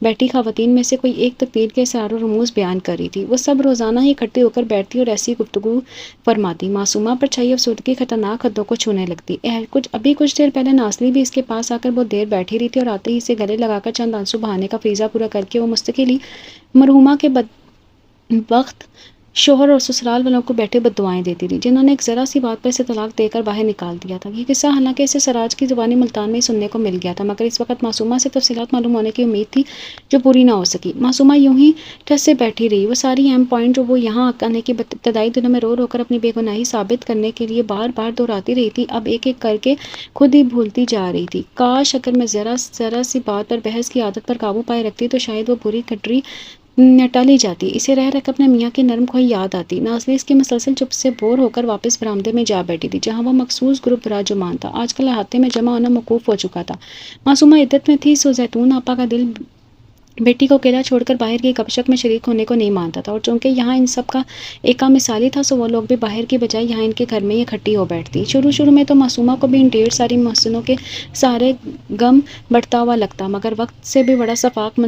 Speaker 1: بیٹھی خواتین میں سے کوئی ایک تقدیر کے اسرار و رموز بیان کر رہی تھی۔ وہ سب روزانہ ہی اکٹھی ہو کر بیٹھتی اور ایسی گفتگو فرماتی۔ معصومہ پر چھائی افسردگی خطرناک حدوں کو چھونے لگتی۔ ابھی کچھ دیر پہلے ناصلی بھی اس کے پاس آ کر بہت دیر بیٹھی رہی تھی، اور آتے ہی اسے گلے لگا کر چند آنسو بہانے کا فریضہ پورا کر کے وہ مستقل ہی مرحومہ کے بدبخت شوہر اور سسرال والوں کو بیٹھے بد دعائیں دیتی تھی، جنہوں نے ایک ذرا سی بات پر اسے طلاق دے کر باہر نکال دیا تھا۔ یہ قصہ حالانکہ اسے سراج کی زبانی ملتان میں ہی سننے کو مل گیا تھا، مگر اس وقت معصومہ سے تفصیلات معلوم ہونے کی امید تھی جو پوری نہ ہو سکی۔ معصومہ یوں ہی ٹھس سے بیٹھی رہی، وہ ساری اہم پوائنٹ جو وہ یہاں آنے کے ابتدائی دنوں میں رو رو کر اپنی بے گناہی ثابت کرنے کے لیے بار بار دہراتی رہی تھی، اب ایک ایک کر کے خود ہی بھولتی جا رہی تھی۔ کاش اگر میں ذرا سی بات پر بحث کی عادت پر قابو پائے رکھتی تو شاید وہ بری کٹری ٹالی جاتی۔ اسے رہ رہ کر اپنے میاں کی نرم خواہی یاد آتی۔ ناصلی اس کی مسلسل چپ سے بور ہو کر واپس برآمدے میں جا بیٹھی تھی، جہاں وہ مخصوص گروپ براجمان تھا۔ آج کل احاطے میں جمع ہونا موقوف ہو چکا تھا۔ معصومہ عدت میں تھی، سو زیتون آپا کا دل بیٹی کو اکیلا چھوڑ کر باہر کی گپ شپ میں شریک ہونے کو نہیں مانتا تھا، اور چونکہ یہاں ان سب کا ایکا مثالی تھا، سو وہ لوگ بھی باہر کی بجائے یہاں ان کے گھر میں ہی اکٹھی ہو بیٹھتی۔ شروع میں تو معصومہ کو بھی ان ڈھیر ساری محسنوں کے سارے غم بڑھتا ہوا لگتا، مگر وقت سے بھی بڑا شفاق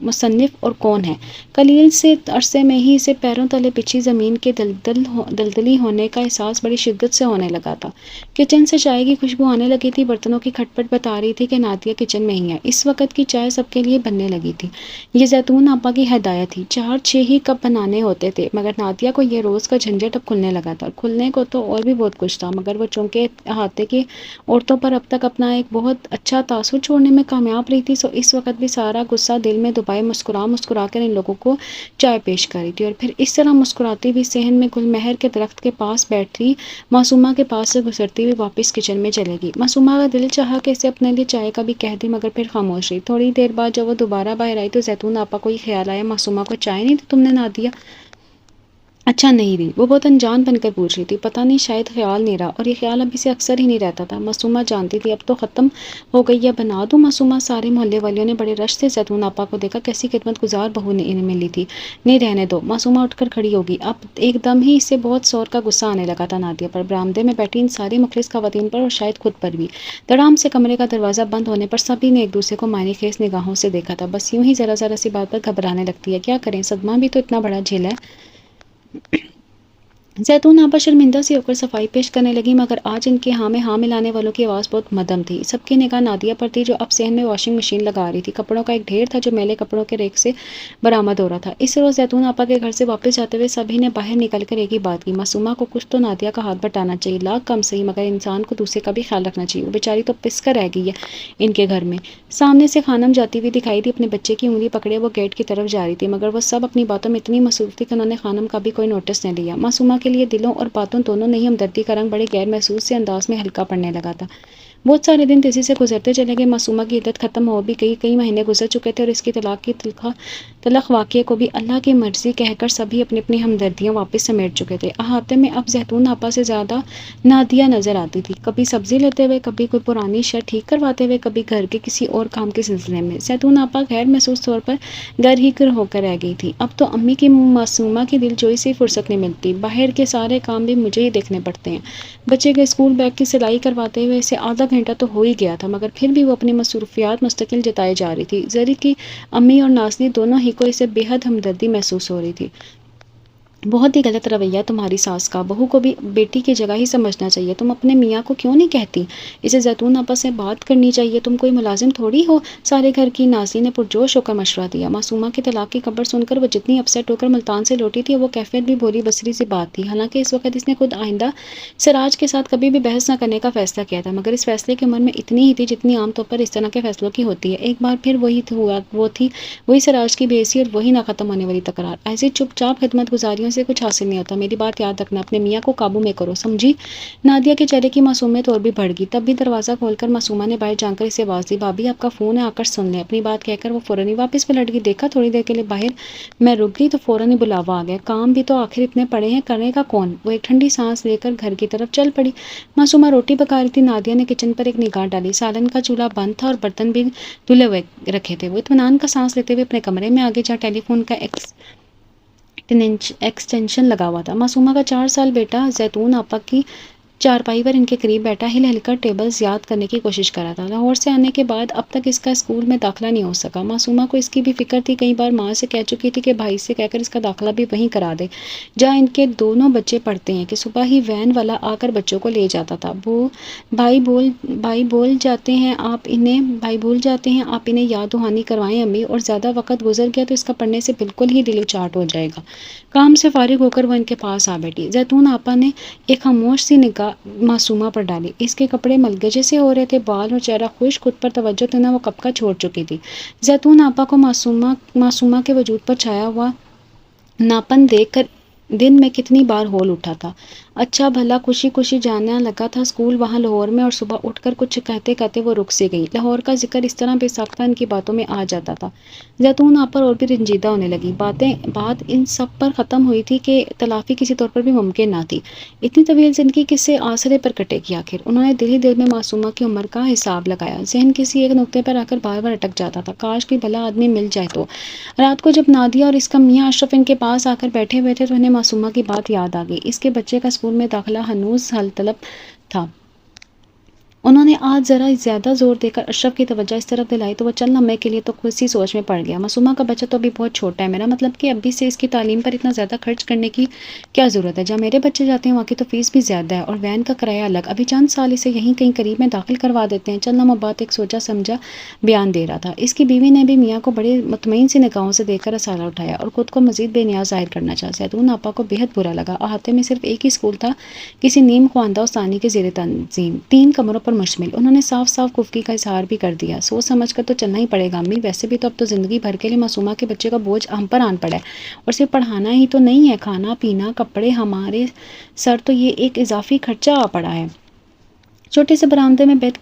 Speaker 1: مصنف اور کون ہے۔ قلیل سے عرصے میں ہی اسے پیروں تلے بچھی زمین کے دلدلی ہونے کا احساس بڑی شدت سے ہونے لگا تھا۔ کچن سے چائے کی خوشبو آنے لگی تھی، برتنوں کی کھٹ پٹ بتا رہی تھی کہ نادیہ کچن میں ہی ہے۔ اس وقت کی چائے سب کے لیے بننے لگی تھی، یہ زیتون آپا کی ہدایت تھی۔ 4-6 ہی کپ بنانے ہوتے تھے، مگر نادیہ کو یہ روز کا جھنجھٹ اب کھلنے لگا تھا۔ کھلنے کو تو اور بھی بہت کچھ تھا، مگر وہ چونکہ احاطے کی عورتوں پر اب تک اپنا ایک بہت اچھا تاثر چھوڑنے میں کامیاب رہی تھی، سو اس وقت بھی سارا غصہ دل میں دبائے مسکرا کر ان لوگوں کو چائے پیش کر رہی تھی، اور پھر اس طرح مسکراتی ہوئی صحن میں گل مہر کے درخت کے پاس بیٹھی معصومہ کے پاس سے گزرتی ہوئی واپس کچن میں چلے گی۔ معصومہ کا دل چاہا کہ اسے اپنے لیے چائے کا بھی کہہ دی، مگر پھر خاموش رہی۔ تھوڑی دیر بعد جب وہ دوبارہ باہر آئی تو زیتون آپا کو یہ خیال آیا، معصومہ کو چائے نہیں دی تم نے نادیہ؟ اچھا نہیں دی، وہ بہت انجان بن کر پوچھ رہی تھی۔ پتہ نہیں، شاید خیال نہیں رہا، اور یہ خیال اب اسے اکثر ہی نہیں رہتا تھا۔ معصومہ جانتی تھی اب تو ختم ہو گئی ہے، بنا دوں معصومہ؟ سارے محلے والیوں نے بڑے رش سے زیتون آپا کو دیکھا، کیسی خدمت گزار بہو ملی تھی۔ نہیں رہنے دو۔ معصومہ اٹھ کر کھڑی ہوگی۔ اب ایک دم ہی اسے بہت زور کا غصہ آنے لگا تھا نادیہ پر، برآمدے میں بیٹھی ان ساری مخلص خواتین پر، اور شاید خود پر بھی۔ دڑام سے کمرے کا دروازہ بند ہونے پر سبھی نے ایک دوسرے کو معنی خیز نگاہوں سے دیکھا تھا۔ بس یوں ہی ذرا سی بات پر گھبرانے لگتی ہے، کیا کریں، صدمہ بھی تو اتنا بڑا جھیلا ہے۔ زیتون آپا شرمندہ سی ہو کر صفائی پیش کرنے لگی، مگر آج ان کے ہاں میں ہاں ملانے والوں کی آواز بہت مدھم تھی۔ سب کی نگاہ نادیہ پر تھی، جو اب صحن میں واشنگ مشین لگا رہی تھی۔ کپڑوں کا ایک ڈھیر تھا جو میلے کپڑوں کے ریک سے برآمد ہو رہا تھا۔ اس روز زیتون آپا کے گھر سے واپس جاتے ہوئے سبھی نے باہر نکل کر ایک ہی بات کی، معصومہ کو کچھ تو نادیہ کا ہاتھ بٹانا چاہیے، لاکھ کم صحیح، مگر انسان کو دوسرے کا بھی خیال رکھنا چاہیے۔ وہ بیچاری تو پس کر رہ گئی ہے ان کے گھر میں۔ سامنے سے خانم جاتی ہوئی دکھائی دی، اپنے بچے کی انگلی پکڑے وہ گیٹ کی طرف جا رہی تھی، مگر وہ سب اپنی باتوں میں اتنی مصروف تھی کہ انہوں نے خانم کا بھی کوئی نوٹس نہیں لیا۔ معصومہ کے لیے دلوں اور باتوں دونوں نے ہی ہمدردی کا رنگ بڑے غیر محسوس سے انداز میں ہلکا پڑنے لگا تھا۔ بہت سارے دن تیزی سے گزرتے چلے گئے۔ معصومہ کی عدت ختم ہو بھی گئی، کئی مہینے گزر چکے تھے اور اس کی طلاق کی تلخ واقعے کو بھی اللہ کی مرضی کہہ کر سبھی اپنی اپنی ہمدردیاں واپس سمیٹ چکے تھے۔ احاطے میں اب زیتون آپا سے زیادہ نادیہ نظر آتی تھی، کبھی سبزی لیتے ہوئے، کبھی کوئی پرانی شرٹ ٹھیک کرواتے ہوئے، کبھی گھر کے کسی اور کام کے سلسلے میں۔ زیتون آپا غیر محسوس طور پر گھر ہی ہو کر رہ گئی تھی۔ اب تو امی کی معصومہ کی دلجوئی سے فرصت نہیں ملتی، باہر کے سارے کام بھی مجھے ہی دیکھنے پڑتے ہیں۔ بچے کے اسکول بیگ کی سلائی کرواتے ہوئے اسے آدھا گھنٹہ تو ہو ہی گیا تھا، مگر پھر بھی وہ اپنی مصروفیات مستقل جتائے جا رہی تھی۔ زری کی امی اور نازنی دونوں ہی کو اسے بے حد ہمدردی محسوس ہو رہی تھی۔ بہت ہی غلط رویہ تمہاری ساس کا، بہو کو بھی بیٹی کی جگہ ہی سمجھنا چاہیے، تم اپنے میاں کو کیوں نہیں کہتی؟ اسے زیتون آپا سے بات کرنی چاہیے، تم کوئی ملازم تھوڑی ہو سارے گھر کی۔ نازنی نے پرجوش ہو کر مشورہ دیا۔ معصومہ کی طلاق کی خبر سن کر وہ جتنی اپسیٹ ہو کر ملتان سے لوٹی تھی، وہ کیفیت بھی بھولی بصری سی بات تھی۔ حالانکہ اس وقت اس نے خود آئندہ سراج کے ساتھ کبھی بھی بحث نہ کرنے کا فیصلہ کیا تھا، مگر اس فیصلے کی عمر میں اتنی ہی تھی جتنی عام طور پر اس طرح کے فیصلوں کی ہوتی ہے۔ ایک بار پھر وہی سراج کی بے حسی اور وہی نہ ختم ہونے والی تکرار۔ ایسی چپ چاپ خدمت گزاریوں سے کچھ حاصل نہیں ہوتا، میری بات یاد رکھنا، اپنے میاں کو قابو میں کرو، سمجھی؟ نادیہ کے چہرے کی معصومیت اور بھی بڑھ گئی۔ تب بھی دروازہ کھول کر معصومہ نے باہر جا کر اسے آواز دی، بھابی آپ کا فون ہے، آ کر سن لیں۔ اپنی بات کہہ کر وہ فوراً ہی واپس پلٹ گئی۔ دیکھا تھوڑی دیر کے لیے باہر میں رک گئی تو فوراً ہی بلاوا آ گیا، کام بھی تو آخر اتنے پڑے ہیں، کرنے کا کون؟ وہ ایک ٹھنڈی سانس لے کر گھر کی طرف چل پڑی۔ معصومہ روٹی پکا رہی تھی۔ نادیہ نے کچن پر ایک نگاہ ڈالی، سالن کا چولہا بند تھا اور برتن بھی دھلے ہوئے رکھے تھے۔ وہ اطمینان کا سانس لیتے ہوئے اپنے کمرے میں آگے جہاں ٹیلی فون کا ایکسٹینشن لگا ہوا تھا۔ معصومہ کا 4 سال بیٹا زیتون آپا کی چارپائی پر ان کے قریب بیٹھا ہل ہل کر ٹیبلز یاد کرنے کی کوشش کر رہا تھا۔ لاہور سے آنے کے بعد اب تک اس کا اسکول میں داخلہ نہیں ہو سکا۔ معصومہ کو اس کی بھی فکر تھی، کئی بار ماں سے کہہ چکی تھی کہ بھائی سے کہہ کر اس کا داخلہ بھی وہیں کرا دے جہاں ان کے دونوں بچے پڑھتے ہیں، کہ صبح ہی وین والا آ کر بچوں کو لے جاتا تھا۔ بھائی بھول جاتے ہیں آپ انہیں یاد دہانی کروائیں امی، اور زیادہ وقت گزر گیا تو اس کا پڑھنے سے بالکل ہی دل اچاٹ ہو جائے گا۔ کام سے فارغ ہو کر وہ ان کے پاس آ بیٹھی۔ زیتون آپا نے ایک خاموش سی نگاہ معصومہ پر ڈالی، اس کے کپڑے ملگے سے ہو رہے تھے، بال اور چہرہ خشک، خود پر توجہ دینا وہ کب کا چھوڑ چکی تھی۔ زیتون آپا کو معصومہ کے وجود پر چھایا ہوا ناپن دیکھ کر دن میں کتنی بار ہول اٹھا تھا۔ اچھا بھلا خوشی خوشی جانا لگا تھا اسکول وہاں لاہور میں، اور صبح اٹھ کر کچھ کہتے کہتے وہ رک سی گئی۔ لاہور کا ذکر اس طرح بے ساختہ ان کی باتوں میں آ جاتا تھا۔ زیتون آپ پر اور بھی رنجیدہ ہونے لگی۔ بات ان سب پر ختم ہوئی تھی کہ تلافی کسی طور پر بھی ممکن نہ تھی۔ اتنی طویل زندگی کس سے آسرے پر کٹے گی آخر؟ انہوں نے دل ہی دل میں معصومہ کی عمر کا حساب لگایا۔ ذہن کسی ایک نقطے پر آ کر بار بار اٹک جاتا تھا، کاش کوئی بھلا آدمی مل جائے تو۔ رات کو جب نادیہ اور اس کا میاں اشرف ان کے پاس آ کر بیٹھے ہوئے تھے تو انہیں معصومہ کی بات یاد آ گئی۔ اس کے بچے کا اسکول میں داخلہ ہنوز حل طلب تھا۔ انہوں نے آج ذرا زیادہ زور دے کر اشرف کی توجہ اس طرف دلائی تو وہ چند لمحے کے لیے تو خود سی سوچ میں پڑ گیا۔ معصومہ کا بچہ تو ابھی بہت چھوٹا ہے، میرا مطلب کہ ابھی سے اس کی تعلیم پر اتنا زیادہ خرچ کرنے کی کیا ضرورت ہے؟ جہاں میرے بچے جاتے ہیں وہاں کی تو فیس بھی زیادہ ہے اور وین کا کرایہ الگ۔ ابھی چند سال اسے یہیں کہیں قریب میں داخل کروا دیتے ہیں۔ چند لمحوں بعد ایک سوچا سمجھا بیان دے رہا تھا۔ اس کی بیوی نے بھی میاں کو بڑے مطمئن سی نگاہوں سے دیکھ کر اصالہ اٹھایا اور خود کو مزید بے نیاز ظاہر کرنا چاہا۔ زیتون آپا کو بے حد برا لگا۔ احاطے میں صرف ایک ہی اسکول تھا، کسی نیم خواندہ استانی کے زیر تنظیم، 3 کمروں پر مشتمل۔ انہوں نے صاف صاف خفگی کا اظہار بھی کر دیا، سوچ سمجھ کر تو چلنا ہی پڑے گا امی، ویسے بھی تو اب تو زندگی بھر کے لیے معصومہ کے بچے کا بوجھ ہم پر آن پڑا ہے، اور صرف پڑھانا ہی تو نہیں ہے، کھانا پینا کپڑے، ہمارے سر تو یہ ایک اضافی خرچہ آ پڑا ہے۔ چھوٹے سے برآمدے میں بیت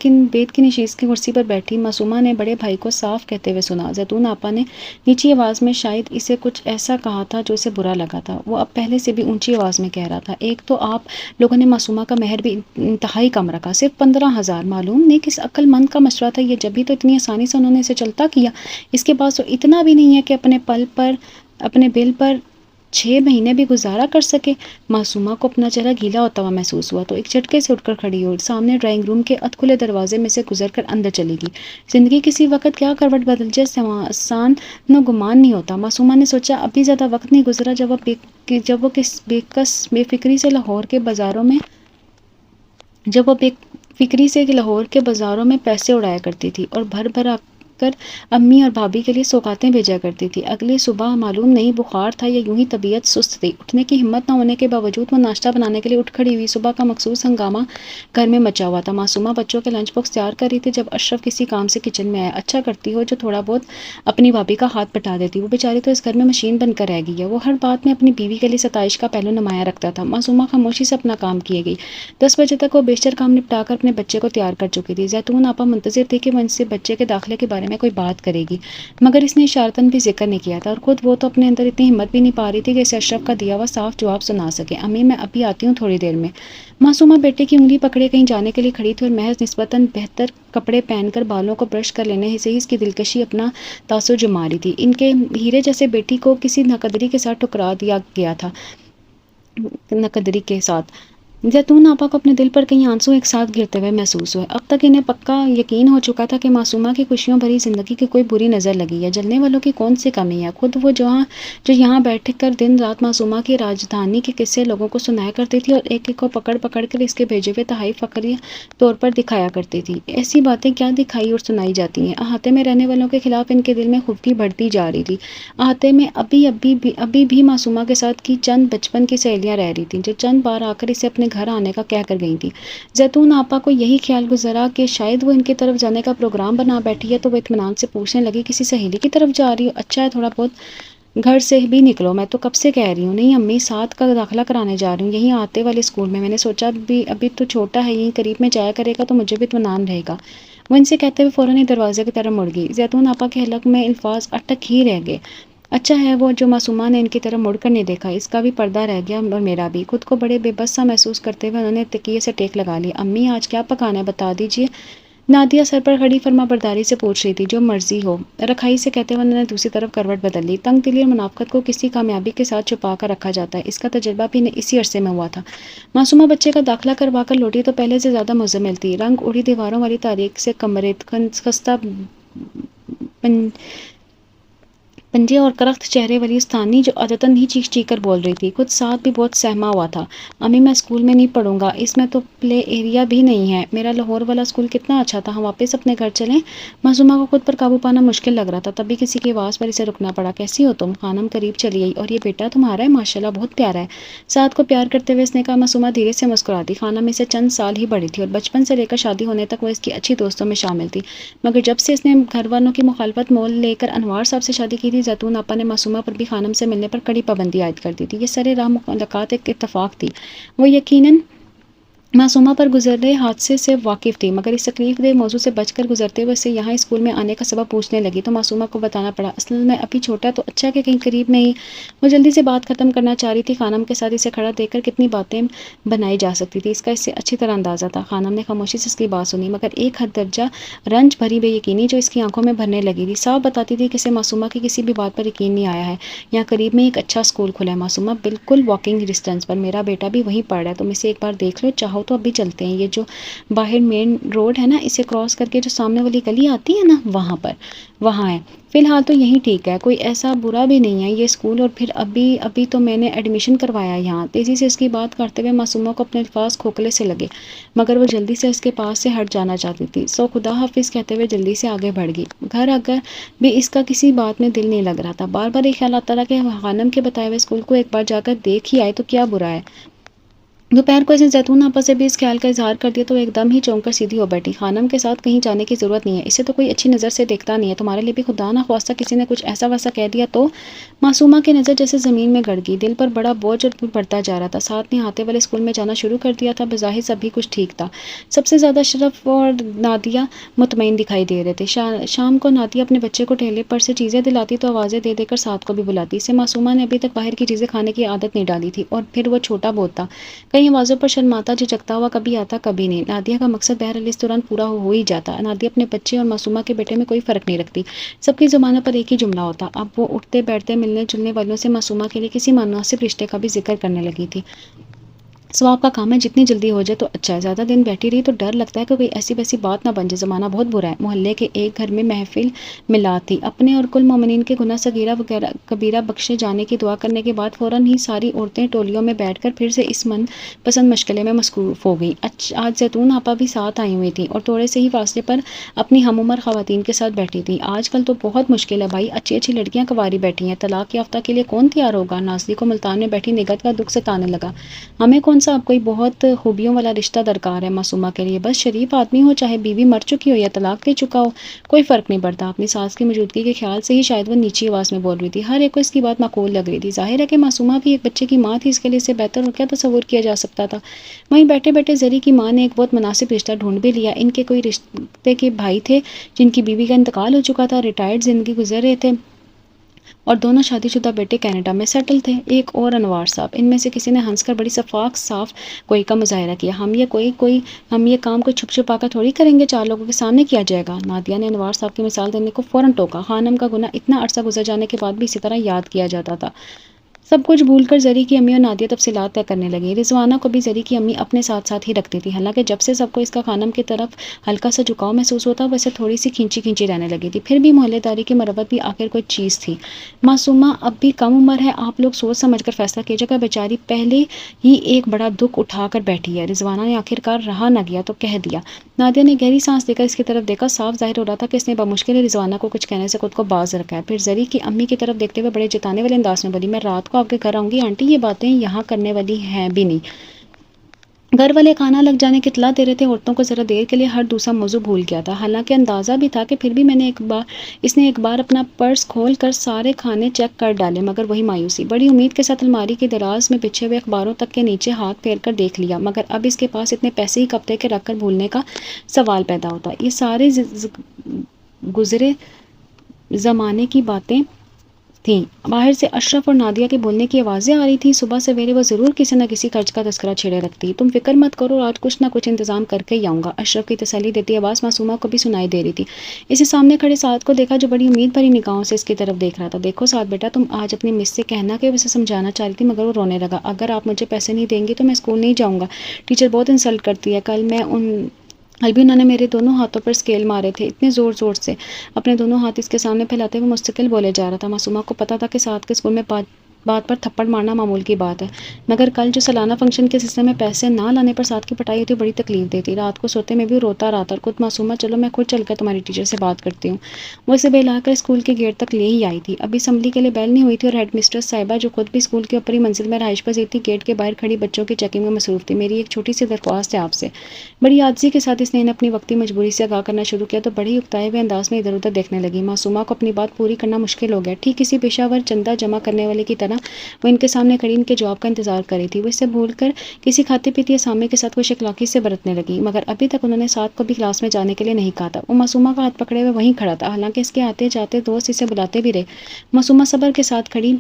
Speaker 1: کی نشیز کی کرسی پر بیٹھی معصومہ نے بڑے بھائی کو صاف کہتے ہوئے سنا۔ زیتون آپا نے نیچی آواز میں شاید اسے کچھ ایسا کہا تھا جو اسے برا لگا تھا۔ وہ اب پہلے سے بھی اونچی آواز میں کہہ رہا تھا، ایک تو آپ لوگوں نے معصومہ کا مہر بھی انتہائی کم رکھا، صرف 15,000۔ معلوم نہیں کس عقل مند کا مشورہ تھا یہ، جبھی تو اتنی آسانی سے انہوں نے اسے چلتا کیا۔ اس کے پاس تو اتنا بھی نہیں ہے کہ اپنے بل پر 6 مہینے بھی گزارا کر سکے۔ معصومہ کو اپنا چہرہ گیلا ہوتا ہوا محسوس ہوا تو ایک جھٹکے سے اٹھ کر کھڑی ہوئی، سامنے ڈرائنگ روم کے ادھ کھلے دروازے میں سے گزر کر اندر چلی گئی۔ زندگی کسی وقت کیا کروٹ بدل جائے آسان و گمان نہیں ہوتا۔ معصومہ نے سوچا ابھی زیادہ وقت نہیں گزرا جب وہ بے فکری سے لاہور کے بازاروں میں پیسے اڑایا کرتی تھی اور بھر کر امی اور بھابھی کے لیے سوغاتیں بھیجا کرتی تھی۔ اگلی صبح معلوم نہیں بخار تھا یا یوں ہی طبیعت سست تھی، اٹھنے کی ہمت نہ ہونے کے باوجود وہ ناشتہ بنانے کے لیے اٹھ کھڑی ہوئی۔ صبح کا مخصوص ہنگامہ گھر میں مچا ہوا تھا۔ معصومہ بچوں کے لنچ باکس تیار کر رہی تھی جب اشرف کسی کام سے کچن میں آیا۔ اچھا کرتی ہو جو تھوڑا بہت اپنی بھابھی کا ہاتھ بٹا دیتی، وہ بیچاری تو اس گھر میں مشین بن کر رہ گئی ہے۔ وہ ہر بات میں اپنی بیوی کے لیے ستائش کا پہلو نمایاں رکھتا تھا۔ معصومہ خاموشی سے اپنا کام کیے گئی۔ 10 بجے تک وہ بیشتر کام نپٹا کر اپنے بچے کو تیار کر چکی تھی۔ زیتون آپا منتظر تھی کہ وہ ان سے بچے کے داخلے کے بارے میں کوئی بات کرے گی، مگر اس نے اشارتاً بھی ذکر نہیں کیا تھا، اور خود وہ تو اپنے اندر اتنی ہمت بھی نہیں پا رہی تھی کہ اسے اشرف کا دیا ہوا صاف جواب سنا سکے۔ امی میں ابھی آتی ہوں تھوڑی دیر میں۔ معصومہ بیٹے کی انگلی پکڑے کہیں جانے کے لیے کھڑی تھی اور محض نسبتاً بہتر کپڑے پہن کر بالوں کو برش کر لینے سے ہی اس کی دلکشی اپنا تاثر جما رہی تھی۔ ان کے ہیرے جیسے بیٹی کو کسی ناقدری کے ساتھ ٹکرا دیا گیا تھا۔ ناقدری کے ساتھ زیتون آپا کو اپنے دل پر کئی آنسو ایک ساتھ گرتے ہوئے محسوس ہوئے۔ اب تک انہیں پکا یقین ہو چکا تھا کہ معصومہ کی خوشیوں بھری زندگی کی کوئی بری نظر لگی ہے۔ جلنے والوں کی کون سی کمی ہے؟ خود وہ جو یہاں بیٹھ کر دن رات معصومہ کی راجدھانی کے قصے لوگوں کو سنایا کرتی تھی اور ایک ایک کو پکڑ پکڑ کر اس کے بھیجے ہوئے تحائف فخری طور پر دکھایا کرتی تھی۔ ایسی باتیں کیا دکھائی اور سنائی جاتی ہیں؟ احاطے میں رہنے والوں کے خلاف ان کے دل میں خفگی بڑھتی جا رہی تھی۔ احاطے میں ابھی بھی معصومہ کے ساتھ کی چند بچپن کی سہیلیاں رہ رہی تھیں جو چند بار آ کر اسے اپنے گھر آنے کا کہہ کر گئی تھی۔ زیتون آپا کو یہی خیال گزرا کہ شاید وہ ان کی طرف جانے کا پروگرام بنا بیٹھی ہے، تو وہ اطمینان سے پوچھنے لگی کسی سہیلی کی طرف جا رہی ہو؟ اچھا ہے تھوڑا بہت گھر سے بھی نکلو۔ میں تو کب سے کہہ رہی ہوں۔ نہیں امی، 7 کا داخلہ کرانے جا رہی ہوں، یہیں آتے والے اسکول میں۔ میں نے سوچا ابھی تو چھوٹا ہے، یہیں قریب میں جایا کرے گا تو مجھے بھی اطمینان رہے گا۔ وہ ان سے کہتے ہوئے فوراً ہی دروازے کی طرف مڑ گئی۔ زیتون آپا کے حلق میں الفاظ اٹک ہی رہ گئے۔ اچھا ہے وہ جو معصومہ نے ان کی طرف مڑ کر نہیں دیکھا، اس کا بھی پردہ رہ گیا اور میرا بھی۔ خود کو بڑے بے بس سا محسوس کرتے ہوئے انہوں نے تکیے سے ٹیک لگا لی۔ امی آج کیا پکانا ہے بتا دیجیے۔ نادیہ سر پر کھڑی فرما برداری سے پوچھ رہی تھی۔ جو مرضی ہو، رکھائی سے کہتے ہوئے انہوں نے دوسری طرف کروٹ بدل لی۔ تنگ دلی اور منافقت کو کسی کامیابی کے ساتھ چھپا کر رکھا جاتا ہے، اس کا تجربہ بھی اسی عرصے میں ہوا تھا۔ معصومہ بچے کا داخلہ کروا کر لوٹی تو پہلے سے زیادہ مزمل تھی۔ رنگ اڑی دیواروں والی تاریک سے کمرے، خستہ پنجے اور کرخت چہرے والی استانی جو عادتاً ہی چیخ چیخ کر بول رہی تھی، خود ساتھ بھی بہت سہما ہوا تھا۔ امی میں اسکول میں نہیں پڑھوں گا، اس میں تو پلے ایریا بھی نہیں ہے۔ میرا لاہور والا اسکول کتنا اچھا تھا، ہم واپس اپنے گھر چلیں۔ معصومہ کو خود پر قابو پانا مشکل لگ رہا تھا، تبھی کسی کی آواز پر اسے رکنا پڑا۔ کیسی ہو تم؟ خانم قریب چلی آئی۔ اور یہ بیٹا تمہارا ہے؟ ماشاءاللہ بہت پیارا ہے۔ ساتھ کو پیار کرتے ہوئے اس نے کہا۔ معصومہ دھیرے سے مسکراتی۔ خانم اس سے چند سال ہی بڑی تھی اور بچپن سے لے کر شادی ہونے تک وہ اس کی اچھی دوستوں میں شامل تھی، مگر جب سے اس نے گھر والوں کی مخالفت مول لے کر انوار صاحب سے شادی کی تھی، زیتون آپا نے معصومہ پر بھی خانم سے ملنے پر کڑی پابندی عائد کر دی تھی۔ یہ سرِ راہ ملاقات ایک اتفاق تھی۔ وہ یقیناً معصومہ پر گزر رہے حادثے سے واقف تھی، مگر اس تکلیف دہ موضوع سے بچ کر گزرتے ہوئے اسے یہاں اسکول میں آنے کا سبب پوچھنے لگی تو معصومہ کو بتانا پڑا۔ اصل میں ابھی چھوٹا تو اچھا کہ کہیں قریب میں ہی۔ وہ جلدی سے بات ختم کرنا چاہ رہی تھی۔ خانم کے ساتھ اسے کھڑا دیکھ کر کتنی باتیں بنائی جا سکتی تھی، اس کا اس سے اچھی طرح اندازہ تھا۔ خانم نے خاموشی سے اس کی بات سنی، مگر ایک حد درجہ رنج بھری بے یقینی جو اس کی آنکھوں میں بھرنے لگی تھی صاف بتاتی تھی کہ اسے معصومہ کی کسی بھی بات پر یقین نہیں آیا ہے۔ یہاں قریب میں ایک اچھا اسکول کھلا ہے معصومہ، بالکل واکنگ ڈسٹینس پر۔ میرا بیٹا بھی وہیں پڑھ رہا ہے، تم اسے ایک بار دیکھ لو، چاہو تو ابھی چلتے ہیں۔ یہ جو باہر مین روڈ ہے نا، اسے کراس کر کے جو سامنے والی گلی آتی ہے نا، وہاں ہے۔ فی الحال تو یہی ٹھیک ہے، کوئی ایسا برا بھی نہیں ہے یہ اسکول، اور پھر ابھی تو میں نے ایڈمیشن کروایا یہاں۔ تیزی سے اس کی بات کرتے ہوئے معصومہ کو اپنے الفاظ کھوکھلے سے لگے، مگر وہ جلدی سے اس کے پاس سے ہٹ جانا چاہتی تھی، سو خدا حافظ کہتے ہوئے جلدی سے آگے بڑھ گئی۔ گھر اگر بھی اس کا کسی بات میں دل نہیں لگ رہا تھا، بار بار یہ خیال آتا رہا کہ خانم کے بتائے ہوئے اسکول کو ایک بار جا کر دیکھ ہی آئے تو کیا برا ہے۔ دوپہر کو اس نے زیتون آپا سے بھی اس خیال کا اظہار کر دیا تو وہ ایک دم ہی چونک کر سیدھی ہو بیٹھی۔ خانم کے ساتھ کہیں جانے کی ضرورت نہیں ہے، اسے تو کوئی اچھی نظر سے دیکھتا نہیں ہے، تمہارے لیے بھی خدا نہ خواستہ کسی نے کچھ ایسا ویسا کہہ دیا تو۔ معصومہ کی نظر جیسے زمین میں گڑ گئی، دل پر بڑا بوجھ اور بڑھتا جا رہا تھا۔ ساتھ نے ہاتے والے اسکول میں جانا شروع کر دیا تھا، بظاہر سب بھی کچھ ٹھیک تھا۔ سب سے زیادہ اشرف اور نادیہ مطمئن دکھائی دے رہے تھے۔ شام کو نادیہ اپنے بچے کو ٹھیلے پر سے چیزیں دلاتی تو آوازیں دے دے کر ساتھ کو بھی بلاتی۔ اسے معصومہ نے ابھی تک باہر کی چیزیں کھانے کی عادت نہیں ڈالی تھی، اور پھر وہ چھوٹا بہت تھا، کئی آوازوں پر شرماتا جھجکتا ہوا کبھی آتا کبھی نہیں۔ نادیہ کا مقصد بہرحال اس دوران پورا ہو ہی جاتا۔ نادیہ اپنے بچے اور معصومہ کے بیٹے میں کوئی فرق نہیں رکھتی، سب کی زبانوں پر ایک ہی جملہ ہوتا۔ اب وہ اٹھتے بیٹھتے ملنے جلنے والوں سے معصومہ کے لیے کسی مناسب رشتے کا بھی ذکر کرنے لگی تھی۔ ثواب کا کام ہے، جتنی جلدی ہو جائے تو اچھا ہے، زیادہ دن بیٹھی رہی تو ڈر لگتا ہے کہ کوئی ایسی ویسی بات نہ بن جائے، زمانہ بہت برا ہے۔ محلے کے ایک گھر میں محفل میلاد تھی، اپنے اور کل مومنین کے گناہ صغیرہ وغیرہ کبیرہ بخشے جانے کی دعا کرنے کے بعد فوراً ہی ساری عورتیں ٹولیوں میں بیٹھ کر پھر سے اس من پسند مشغلے میں مصروف ہو گئیں۔ آج زیتون آپا بھی ساتھ آئی ہوئی تھیں اور تھوڑے سے ہی فاصلے پر اپنی ہم عمر خواتین کے ساتھ بیٹھی تھیں۔ آج کل تو بہت مشکل ہے بھائی، اچھی اچھی لڑکیاں کنواری بیٹھی ہیں، طلاق یافتہ کے لیے کون تیار ہوگا؟ ناصری کو ملتان میں بیٹھی نگہت کا دکھ ستانے لگا۔ ہمیں کون سا اب کوئی بہت خوبیوں والا رشتہ درکار ہے معصومہ کے لیے، بس شریف آدمی ہو، چاہے بیوی مر چکی ہو یا طلاق دے چکا ہو، کوئی فرق نہیں پڑتا۔ اپنی ساس کی موجودگی کے خیال سے ہی شاید وہ نیچی آواز میں بول رہی تھی، ہر ایک کو اس کی بات معقول لگ رہی تھی۔ ظاہر ہے کہ معصومہ بھی ایک بچے کی ماں تھی، اس کے لیے اس سے بہتر اور کیا تصور کیا جا سکتا تھا۔ وہیں بیٹھے بیٹھے زری کی ماں نے ایک بہت مناسب رشتہ ڈھونڈ بھی لیا۔ ان کے کوئی رشتے کے بھائی تھے جن کی بیوی کا انتقال ہو چکا تھا، ریٹائرڈ زندگی گزر رہے تھے اور دونوں شادی شدہ بیٹے کینیڈا میں سیٹل تھے۔ ایک اور انوار صاحب، ان میں سے کسی نے ہنس کر بڑی شفاف صاف کوئی کا مظاہرہ کیا، ہم یہ کام کوئی چھپ چھپا کر تھوڑی کریں گے، 4 لوگوں کے سامنے کیا جائے گا۔ نادیہ نے انوار صاحب کی مثال دینے کو فوراً ٹوکا، خانم کا گناہ اتنا عرصہ گزر جانے کے بعد بھی اسی طرح یاد کیا جاتا تھا۔ سب کچھ بھول کر زری کی امی اور نادیہ تفصیلات طے کرنے لگیں۔ رضوانہ کو بھی زری کی امی اپنے ساتھ ساتھ ہی رکھتی تھی، حالانکہ جب سے سب کو اس کا خانم کی طرف ہلکا سا جھکاؤ محسوس ہوتا ویسے تھوڑی سی کھینچی کھینچی رہنے لگی تھی۔ پھر بھی محلے داری کی مربت بھی آخر کوئی چیز تھی۔ معصومہ اب بھی کم عمر ہے، آپ لوگ سوچ سمجھ کر فیصلہ کیجیے گا، بیچاری پہلے ہی ایک بڑا دکھ اٹھا کر بیٹھی ہے۔ رضوانہ نے آخرکار رہا نہ گیا تو کہہ دیا۔ نادیہ نے گہری سانس لے کر اس کی طرف دیکھا، صاف ظاہر ہو رہا تھا کہ اس نے بمشکل رضوانہ کو کچھ کہنے سے خود کو باز رکھا ہے۔ پھر زری کی امی کی طرف دیکھتے ہوئے بڑے جتانے والے انداز میں بولی، میں رات کو آپ کے گھر آؤں گی آنٹی، یہ باتیں یہاں کرنے والی ہیں بھی نہیں۔ گھر والے کھانا لگ جانے کی اطلاع دے رہے تھے، عورتوں کو ذرا دیر کے لیے ہر دوسرا موضوع بھول گیا تھا، حالانکہ اندازہ بھی تھا کہ پھر بھی اس نے ایک بار اپنا پرس کھول کر سارے کھانے چیک کر ڈالے، مگر وہی مایوسی۔ بڑی امید کے ساتھ الماری کی دراز میں بچھے ہوئے اخباروں تک کے نیچے ہاتھ پھیر کر دیکھ لیا، مگر اب اس کے پاس اتنے پیسے ہی کب تھے کہ رکھ کر بھولنے کا سوال پیدا ہوتا۔ یہ سارے گزرے زمانے کی باتیں تھیں۔ باہر سے اشرف اور نادیہ کے بولنے کی آوازیں آ رہی تھیں، صبح سویرے وہ ضرور کسی نہ کسی خرچ کا تذکرہ چھیڑے رکھتی۔ تم فکر مت کرو، آج کچھ نہ کچھ انتظام کر کے ہی آؤں گا، اشرف کی تسلی دیتی آواز معصومہ کو بھی سنائی دے رہی تھی۔ اسے سامنے کھڑے سعد کو دیکھا جو بڑی امید بھری نگاہوں سے اس کی طرف دیکھ رہا تھا۔ دیکھو سعد بیٹا، تم آج اپنی مس سے کہنا کہ اسے سمجھانا چاہ رہی تھی مگر وہ رونے لگا، اگر آپ مجھے پیسے نہیں دیں گی تو میں اسکول نہیں جاؤں گا، ٹیچر بہت انسلٹ کرتی ہے۔ کل بھی انہوں نے میرے دونوں ہاتھوں پر اسکیل مارے تھے، اتنے زور زور سے، اپنے دونوں ہاتھ اس کے سامنے پھیلاتے ہوئے مستقل بولے جا رہا تھا۔ معصومہ کو پتا تھا کہ سعد کے اسکول میں بات پر تھپڑ مارنا معمول کی بات ہے، مگر کل جو سالانہ فنکشن کے سلسلے میں پیسے نہ لانے پر سعد کی پٹائی ہوتی بڑی تکلیف دیتی۔ رات کو سوتے میں بھی روتا رہا تھا اور خود معصومہ، چلو میں خود چل کر تمہاری ٹیچر سے بات کرتی ہوں، وہ اسے بہلا کر اسکول کے گیٹ تک لے ہی آئی تھی۔ ابھی اسمبلی کے لیے بیل نہیں ہوئی تھی اور ہیڈ مسٹریس صاحبہ جو خود بھی اسکول کی اوپری منزل میں رہائش پذیر تھی، گیٹ کے باہر کھڑی بچوں کی چیکنگ میں مصروف تھی۔ میری ایک چھوٹی سی درخواست ہے آپ سے۔ بڑی عاجزی کے ساتھ اس نے انہیں اپنی وقتی مجبوری سے آگاہ کرنا شروع کیا تو بڑے ہی اکتائے ہوئے انداز میں ادھر ادھر دیکھنے لگی۔ معصومہ کو اپنی بات پوری کرنا مشکل ہو گیا، ٹھیک کسی پیشہ ور چندہ جمع کرنے والے کی طرح وہ ان کے سامنے کھڑی ان کے جواب کا انتظار کر رہی تھی۔ وہ اسے بھول کر کسی کھاتے پیتی اسامی کے ساتھ خوش اخلاقی سے برتنے لگی، مگر ابھی تک انہوں نے سعد کو بھی کلاس میں جانے کے لیے نہیں کہا تھا۔ وہ معصومہ کا ہاتھ پکڑے ہوئے وہیں کھڑا تھا، حالانکہ اس کے آتے جاتے دوست اسے بلاتے بھی رہے۔ معصومہ صبر کے ساتھ کھڑی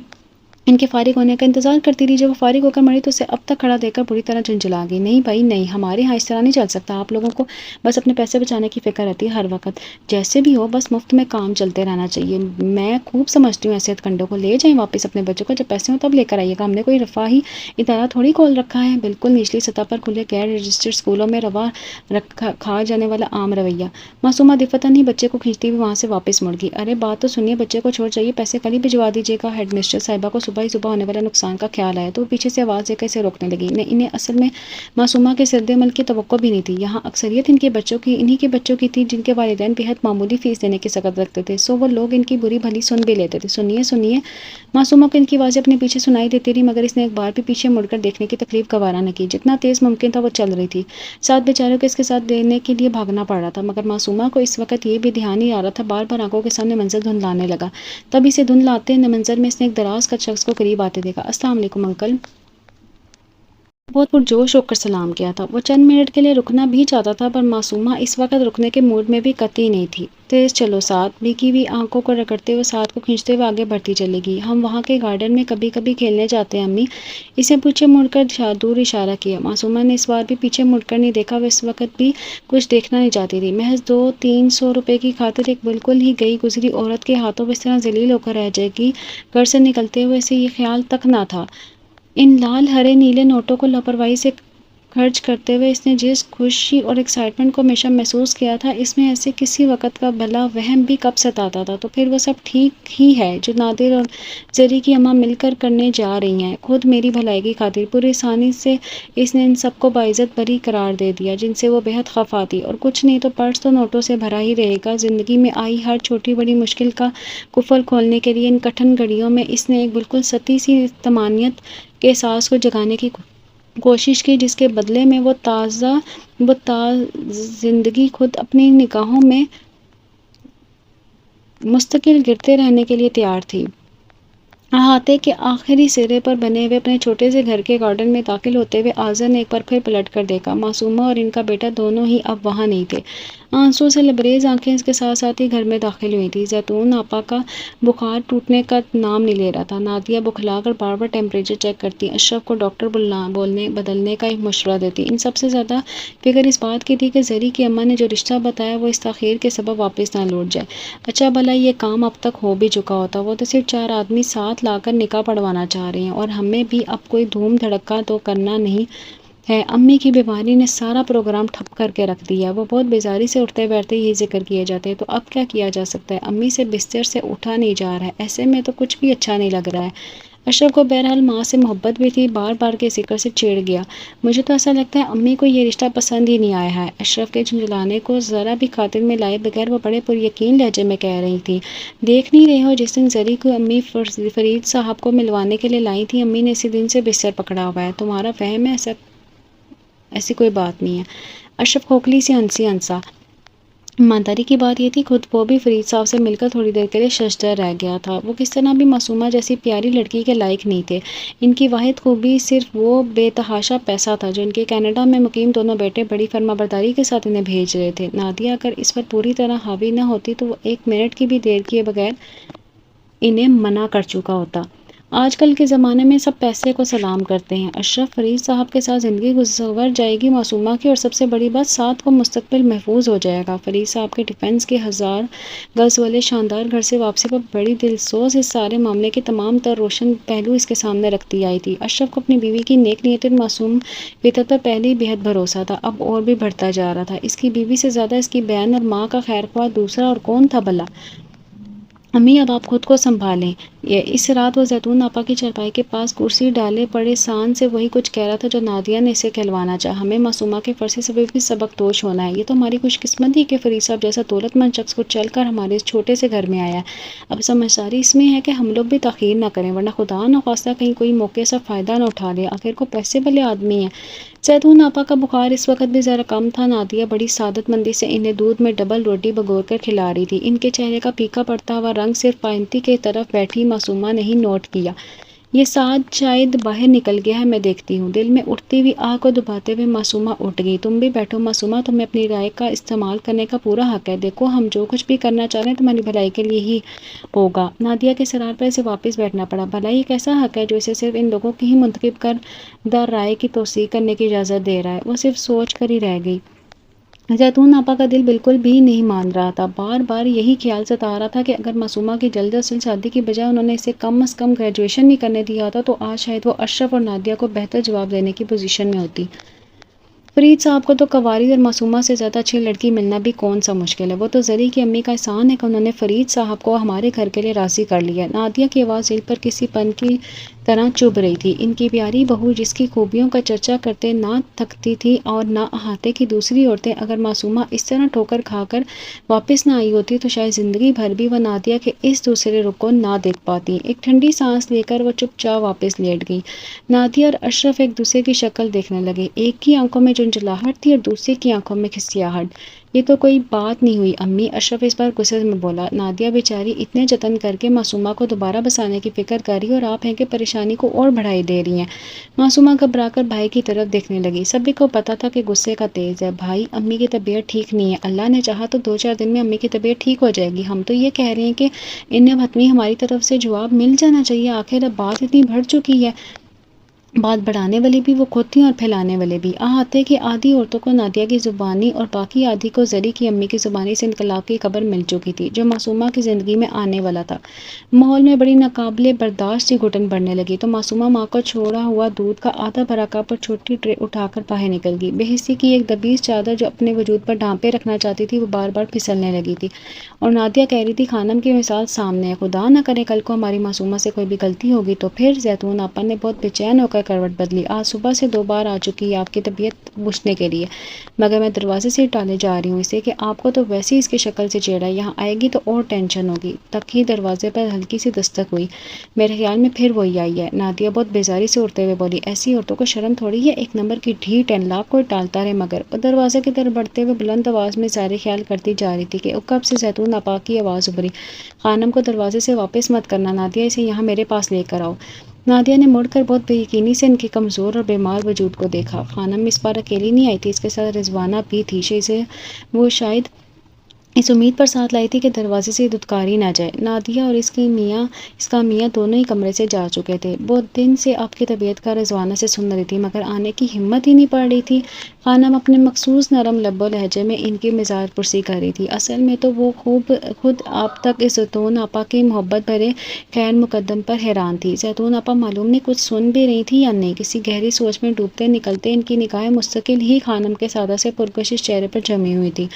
Speaker 1: ان کے فارغ ہونے کا انتظار کرتی رہی۔ جب وہ فارغ ہو کر مڑی تو اسے اب تک کھڑا دیکھ کر بری طرح جھنجھلا گئی۔ نہیں بھائی نہیں، ہمارے ہاں اس طرح نہیں چل سکتا، آپ لوگوں کو بس اپنے پیسے بچانے کی فکر رہتی ہے ہر وقت، جیسے بھی ہو بس مفت میں کام چلتے رہنا چاہیے۔ میں خوب سمجھتی ہوں ایسے کنڈوں کو، لے جائیں واپس اپنے بچوں کو، جب پیسے ہوں تب لے کر آئیے گا، ہم نے کوئی رفاہی ادارہ تھوڑی کھول رکھا ہے، بالکل نچلی سطح پر کھلے غیر رجسٹرڈ اسکولوں میں روا کھا جانے والا عام رویہ۔ معصومہ دفتن ہی بچے کو کھینچتی ہوئی وہاں سے واپس مڑ گئی۔ ارے بات تو سنیے، بچے کو چھوڑ جائیے، پیسے کل ہی بھجوا دیجیے گا۔ ہیڈ مسٹریس صاحبہ کو صبح ہی صبح ہونے والا نقصان کا خیال آیا تو وہ پیچھے سے آواز دے کر اسے روکنے لگی۔ انہیں اصل میں معصومہ کے رد عمل کی توقع بھی نہیں تھی، یہاں اکثریت انہی کے بچوں کی تھی جن کے والدین بےحد معمولی فیس دینے کی سخت رکھتے تھے، سو وہ لوگ ان کی بری بھلی سن بھی لیتے تھے۔ سنیے۔ معصومہ کو ان کی آوازیں اپنے پیچھے سنائی دیتی رہی، مگر اس نے ایک بار بھی پیچھے مڑ کر دیکھنے کی تکلیف گوارا نہ کی، جتنا تیز ممکن تھا وہ چل رہی تھی۔ ساتھ بیچاروں کو اس کے ساتھ دینے کے لیے بھاگنا پڑ رہا تھا، مگر معصومہ کو اس وقت یہ بھی دھیان ہی آ رہا تھا، بار بار آنکھوں کے سامنے منظر دھندلانے لگا۔ تب اسے دھندلاتے منظر میں اس نے ایک دراز قد شخص کو قریب آتے دیکھا۔ السلام علیکم انکل، بہت پرجوش ہو کر سلام کیا تھا۔ وہ چند منٹ کے لیے رکنا بھی چاہتا تھا پر معصومہ اس وقت رکنے کے موڈ میں بھی قطعی نہیں تھی۔ تیز چلو سعد، بھیگی ہوئی آنکھوں کو رگڑتے ہوئے سعد کو کھینچتے ہوئے آگے بڑھتی چلی گئی۔ ہم وہاں کے گارڈن میں کبھی کبھی کھیلنے جاتے ہیں امی، اسے پیچھے مڑ کر دور اشارہ کیا۔ معصومہ نے اس بار بھی پیچھے مڑ کر نہیں دیکھا، وہ اس وقت بھی کچھ دیکھنا نہیں چاہتی تھی، محض 200-300 روپے کی خاطر ایک بالکل ہی گئی گزری عورت کے ہاتھوں وہ اس طرح ذلیل ہو کر رہ جائے گی، گھر سے نکلتے ہوئے اسے یہ خیال تک نہ تھا۔ ان لال ہرے نیلے نوٹوں کو لاپرواہی سے خرچ کرتے ہوئے اس نے جس خوشی اور ایکسائٹمنٹ کو ہمیشہ محسوس کیا تھا، اس میں ایسے کسی وقت کا بھلا وہم بھی کب ستاتا تھا۔ تو پھر وہ سب ٹھیک ہی ہے جو نادر اور زری کی اماں مل کر کرنے جا رہی ہیں، خود میری بھلائی کی خاطر۔ پوری آسانی سے اس نے ان سب کو باعزت بری قرار دے دیا جن سے وہ بےحد خفا تھی، اور کچھ نہیں تو پرس تو نوٹوں سے بھرا ہی رہے گا۔ زندگی میں آئی ہر چھوٹی بڑی مشکل کا قفل کھولنے کے لیے ان کٹھن گھڑیوں میں اس نے ایک بالکل سطحی سی طمانینت کے احساس کو جگانے کی کوشش کی، جس کے بدلے میں وہ زندگی خود اپنی نگاہوں میں مستقل گرتے رہنے کے لیے تیار تھی۔ احاطے کے آخری سرے پر بنے ہوئے اپنے چھوٹے سے گھر کے گارڈن میں داخل ہوتے ہوئے آذر نے ایک بار پھر پلٹ کر دیکھا۔ معصومہ اور ان کا بیٹا دونوں ہی اب وہاں نہیں تھے۔ آنسوں سے لبریز آنکھیں اس کے ساتھ ساتھ ہی گھر میں داخل ہوئی تھیں۔ زیتون آپا کا بخار ٹوٹنے کا نام نہیں لے رہا تھا۔ نادیہ بکھلا کر بار بار ٹیمپریچر چیک کرتی، اشرف کو ڈاکٹر بدلنے کا مشورہ دیتی۔ ان سب سے زیادہ فکر اس بات کی تھی کہ زری کی اماں نے جو رشتہ بتایا وہ اس تاخیر کے سبب واپس نہ لوٹ جائے۔ اچھا بھلا یہ کام اب تک ہو بھی چکا ہوتا، وہ تو صرف 4 آدمی ساتھ لا کر نکاح پڑھوانا چاہ رہے ہیں، اور ہمیں بھی اب کوئی دھوم دھڑکا تو کرنا نہیں ہے۔ امی کی بیماری نے سارا پروگرام ٹھپ کر کے رکھ دیا ہے۔ وہ بہت بیزاری سے اٹھتے بیٹھتے یہ ذکر کیے جاتے، تو اب کیا کیا جا سکتا ہے؟ امی سے بستر سے اٹھا نہیں جا رہا ہے، ایسے میں تو کچھ بھی اچھا نہیں لگ رہا ہے۔ اشرف کو بہرحال ماں سے محبت بھی تھی، بار بار کے ذکر سے چڑ گیا۔ مجھے تو ایسا لگتا ہے امی کو یہ رشتہ پسند ہی نہیں آیا ہے۔ اشرف کے جھنجھلانے کو ذرا بھی خاطر میں لائے بغیر وہ بڑے پر یقین لہجے میں کہہ رہی تھی، دیکھ نہیں رہے ہو جس دن زری کو امی فرید صاحب کو ملوانے کے لیے لائی تھی، امی نے اسی دن سے بستر پکڑا ہوا ہے۔ تمہارا فہم ہے؟ ایسی کوئی بات نہیں ہے۔ اشرف کھوکھلی سی ہنسا۔ ایمانداری کی بات یہ تھی خود وہ بھی فرید صاحب سے مل کر تھوڑی دیر کے لیے ششدر رہ گیا تھا۔ وہ کس طرح بھی معصومہ جیسی پیاری لڑکی کے لائق نہیں تھے۔ ان کی واحد خوبی صرف وہ بے تحاشا پیسہ تھا جو ان کے کینیڈا میں مقیم دونوں بیٹے بڑی فرمانبرداری کے ساتھ انہیں بھیج رہے تھے۔ نادیہ اگر اس پر پوری طرح حاوی نہ ہوتی تو وہ 1 منٹ کی بھی دیر کیے بغیر انہیں منع کر چکا ہوتا۔ آج کل کے زمانے میں سب پیسے کو سلام کرتے ہیں۔ اشرف فرید صاحب کے ساتھ زندگی گزر جائے گی معصومہ کی، اور سب سے بڑی بات ساتھ کو مستقبل محفوظ ہو جائے گا۔ فرید صاحب کے ڈیفنس کے 1000 گز والے شاندار گھر سے واپسی پر بڑی دلسوز اس سارے معاملے کے تمام تر روشن پہلو اس کے سامنے رکھتی آئی تھی۔ اشرف کو اپنی بیوی کی نیک نیت اور معصوم فطرت پر پہلے ہی بےحد بھروسہ تھا، اب اور بھی بڑھتا جا رہا تھا۔ اس کی بیوی سے زیادہ اس کی بہن اور ماں کا خیرخواہ دوسرا اور کون تھا بھلا؟ امی اب آپ خود کو سنبھالیں۔ اس رات وہ زیتون آپا کی چارپائی کے پاس کرسی ڈالے پڑے سان سے وہی کچھ کہہ رہا تھا جو نادیہ نے اسے کہلوانا چاہا۔ ہمیں معصومہ کے فرض سے سبب بھی سبق دوش ہونا ہے۔ یہ تو ہماری خوش قسمتی کہ فرید صاحب جیسا دولت مند شخص کو چل کر ہمارے اس چھوٹے سے گھر میں آیا ہے۔ اب سمجھداری اس میں ہے کہ ہم لوگ بھی تاخیر نہ کریں، ورنہ خدا نخواستہ کہیں کوئی موقع سے فائدہ نہ اٹھا لے۔ آخر کو پیسے والے آدمی ہیں۔ زیتون آپا کا بخار اس وقت بھی ذرا کم تھا۔ نادیہ بڑی سعادت مندی سے انہیں دودھ میں ڈبل روٹی بگور کر کھلا رہی تھی۔ ان کے چہرے کا پھیکا پڑتا ہوا رنگ صرف پائنتی کی طرف بیٹھی معصومہ نے ہی نوٹ کیا۔ یہ ساتھ شاید باہر نکل گیا ہے، میں دیکھتی ہوں۔ دل میں اٹھتی ہوئی آہ کو دباتے ہوئے معصومہ اٹھ گئی۔ تم بھی بیٹھو معصومہ، تمہیں اپنی رائے کا استعمال کرنے کا پورا حق ہے۔ دیکھو ہم جو کچھ بھی کرنا چاہ رہے ہیں تمہاری بھلائی کے لیے ہی ہوگا۔ نادیہ کے اصرار پر اسے واپس بیٹھنا پڑا۔ بھلائی ایک ایسا حق ہے جو اسے صرف ان لوگوں کی ہی منتخب کردہ رائے کی توثیق کرنے کی اجازت دے رہا ہے۔ وہ صرف سوچ کر ہی رہ گئی۔ زیتون آپا کا دل بالکل بھی نہیں مان رہا تھا۔ بار بار یہی خیال ستا رہا تھا کہ اگر معصومہ کی جلد از جلد شادی کی بجائے انہوں نے اسے کم از کم گریجویشن ہی کرنے دیا ہوتا تو آج شاید وہ اشرف اور نادیہ کو بہتر جواب دینے کی پوزیشن میں ہوتی۔ فرید صاحب کو تو قواری اور معصومہ سے زیادہ اچھی لڑکی ملنا بھی کون سا مشکل ہے۔ وہ تو زری کی امی کا احسان ہے کہ انہوں نے فرید صاحب کو ہمارے گھر کے لیے راضی کر لیا۔ نادیہ کی آواز دل پر کسی پن کی طرح چبھ رہی تھی۔ ان کی پیاری بہو جس کی خوبیوں کا چرچا کرتے نہ تھکتی تھی، اور نہ احاطے کی دوسری عورتیں، اگر معصومہ اس طرح ٹھوکر کھا کر واپس نہ آئی ہوتی تو شاید زندگی بھر بھی وہ نادیہ کے اس دوسرے رخ کو نہ دیکھ پاتی۔ ایک ٹھنڈی سانس لے کر وہ چپ چاپ واپس لیٹ گئی۔ نادیہ اور اشرف ایک دوسرے کی شکل دیکھنے لگے۔ ایک کی آنکھوں میں جھنجھلاہٹ تھی اور دوسرے کی آنکھوں میں کھسیاہٹ۔ یہ تو کوئی بات نہیں ہوئی امی، اشرف اس بار غصے میں بولا۔ نادیہ بیچاری اتنے جتن کر کے معصومہ کو دوبارہ بسانے کی فکر کر رہی اور آپ ہیں کہ پریشانی کو اور بڑھائی دے رہی ہیں۔ معصومہ گھبرا کر بھائی کی طرف دیکھنے لگی۔ سبھی کو پتا تھا کہ غصے کا تیز ہے۔ بھائی امی کی طبیعت ٹھیک نہیں ہے، اللہ نے چاہا تو 2-4 دن میں امی کی طبیعت ٹھیک ہو جائے گی۔ ہم تو یہ کہہ رہے ہیں کہ انہیں حتمی ہماری طرف سے جواب مل جانا چاہیے، آخر اب بات اتنی بڑھ چکی ہے۔ بات بڑھانے والی بھی وہ خود تھیں اور پھیلانے والے بھی۔ آتے کہ آدھی عورتوں کو نادیہ کی زبانی اور باقی آدھی کو زری کی امی کی زبانی سے انقلاب کی خبر مل چکی تھی جو معصومہ کی زندگی میں آنے والا تھا۔ ماحول میں بڑی ناقابل برداشت سی گھٹن بڑھنے لگی تو معصومہ ماں کو چھوڑا ہوا دودھ کا آدھا بھرا کپ اور چھوٹی ٹرے اٹھا کر باہر نکل گئی۔ بے حسی کی ایک دبیز چادر جو اپنے وجود پر ڈھانپے رکھنا چاہتی تھی وہ بار بار پھسلنے لگی تھی اور نادیہ کہہ رہی تھی خانم کی مثال سامنے ہے، خدا نہ کرے کل کو ہماری معصومہ سے کوئی بھی غلطی ہوگی تو پھر۔ زیتون آپا نے بہت بے چین ہو کر کروٹ بدلی۔ آج صبح سے 2 بار آ چکی ہے آپ کی طبیعت پوچھنے کے لیے، مگر میں دروازے سے ٹالے جا رہی ہوں اسے کہ آپ کو تو ویسے ہی اس کی شکل سے چڑ ہے، یہاں آئے گی تو اور ٹینشن ہوگی۔ تک ہی دروازے پر ہلکی سی دستک ہوئی۔ میرے خیال میں پھر وہی آئی ہے، نادیہ بہت بیزاری سے اٹھتے ہوئے بولی۔ ایسی عورتوں کو شرم تھوڑی ہے، ایک نمبر کی ڈھیٹ ہے، لاکھ کوئی ٹالتا رہے مگر۔ اور دروازے کی طرف بڑھتے ہوئے بلند آواز میں ظاہر خیال کرتی جا رہی تھی کہ کب سے زیتون آپا کی آواز ابھری، خانم کو دروازے سے واپس مت کرنا، نادیہ اسے یہاں میرے پاس لے کر آؤ۔ نادیہ نے مڑ کر بہت بے یقینی سے ان کے کمزور اور بیمار وجود کو دیکھا۔ خانم اس بار اکیلی نہیں آئی تھی، اس کے ساتھ رضوانہ بھی تھی۔ وہ شاید اس امید پر ساتھ لائی تھی کہ دروازے سے دھتکاری نہ جائے۔ نادیہ اور اس کا میاں دونوں ہی کمرے سے جا چکے تھے۔ بہت دن سے آپ کی طبیعت کا رضوانہ سے سن رہی تھی مگر آنے کی ہمت ہی نہیں پڑ رہی تھی۔ خانم اپنے مخصوص نرم لب و لہجے میں ان کی مزاج پرسی کر رہی تھی۔ اصل میں تو وہ خود اب تک اس زیتون آپا کی محبت بھرے خیر مقدم پر حیران تھی۔ زیتون آپا معلوم نہیں کچھ سن بھی رہی تھی یا نہیں، کسی گہری سوچ میں ڈوبتے نکلتے ان کی نگاہیں مستقل ہی خانم کے سادہ سے پرکشش چہرے پر جمی ہوئی تھی۔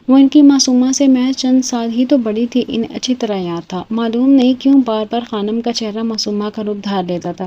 Speaker 1: وہ ان کی معصومہ سے محض چند سال ہی تو بڑی تھی، انہیں اچھی طرح یاد تھا۔ معلوم نہیں کیوں بار بار خانم کا چہرہ معصومہ کا روپ دھار لیتا تھا۔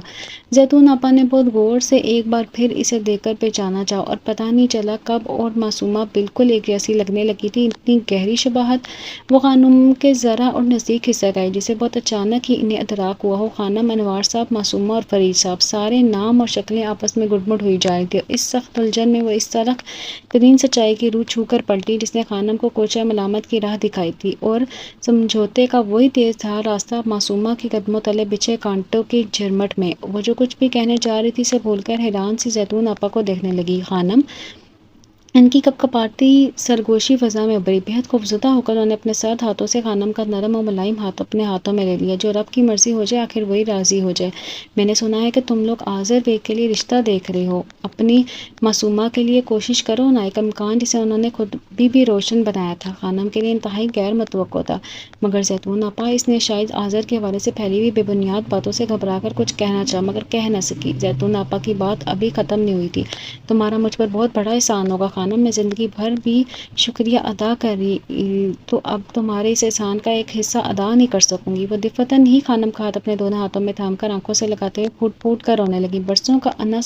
Speaker 1: زیتون آپا نے بہت غور سے ایک بار پھر اسے دیکھ کر پہچانا چاہا اور پتہ نہیں چلا کب اور معصومہ بالکل ایک جیسی لگنے لگی تھی، اتنی گہری شباہت۔ وہ خانم کے ذرا اور نزدیک کھسک آئی جسے بہت اچانک ہی انہیں ادراک ہوا ہو۔ خانم، انوار صاحب، معصومہ اور فرید صاحب، سارے نام اور شکلیں آپس میں گڈ ہوئی جا رہی تھی اور اس سخت الجھن میں وہ اس تلخ ترین سچائی کی روح چھو کر پلٹی جس نے خانم کو کوچہ ملامت کی راہ دکھائی تھی اور سمجھوتے کا وہی تیز دھار راستہ معصومہ کے قدموں تلے بچھے کانٹوں کی جھرمٹ میں۔ وہ جو کچھ بھی کہنے جا رہی تھی اسے بھول کر حیران سی زیتون آپا کو دیکھنے لگی۔ خانم، ان کی کپ کپاتی سرگوشی فضا میں ابھری۔ بےحد خوفزدہ ہو کر انہوں نے اپنے سرد ہاتھوں سے خانم کا نرم و ملائم ہاتھ اپنے ہاتھوں میں لے لیا۔ جو رب کی مرضی ہو جائے، آخر وہی راضی ہو جائے۔ میں نے سنا ہے کہ تم لوگ آذر بیگ کے لیے رشتہ دیکھ رہے ہو، اپنی معصومہ کے لیے کوشش کرو نا۔ ایک امکان جسے انہوں نے خود بھی روشن بنایا تھا، خانم کے لیے انتہائی غیر متوقع تھا۔ مگر زیتون آپا، اس نے شاید آذر کے حوالے سے پھیلی ہوئی بے بنیاد باتوں سے گھبرا کر کچھ کہنا چاہا مگر کہہ نہ سکی۔ زیتون آپا کی بات ابھی ختم نہیں ہوئی تھی۔ تمہارا مجھ پر بہت بڑا احسان ہوگا خانم، میں زندگی بھر بھی شکریہ ادا کر رہی تو اب تمہارے اس احسان کا ایک حصہ ادا نہیں کر سکوں گی۔ وہ دفتن ہی خانم کا ہاتھ اپنے دونوں ہاتھوں میں تھام کر آنکھوں سے لگاتے ہوئے پھوٹ پھوٹ کر رونے لگی۔ برسوں کا انا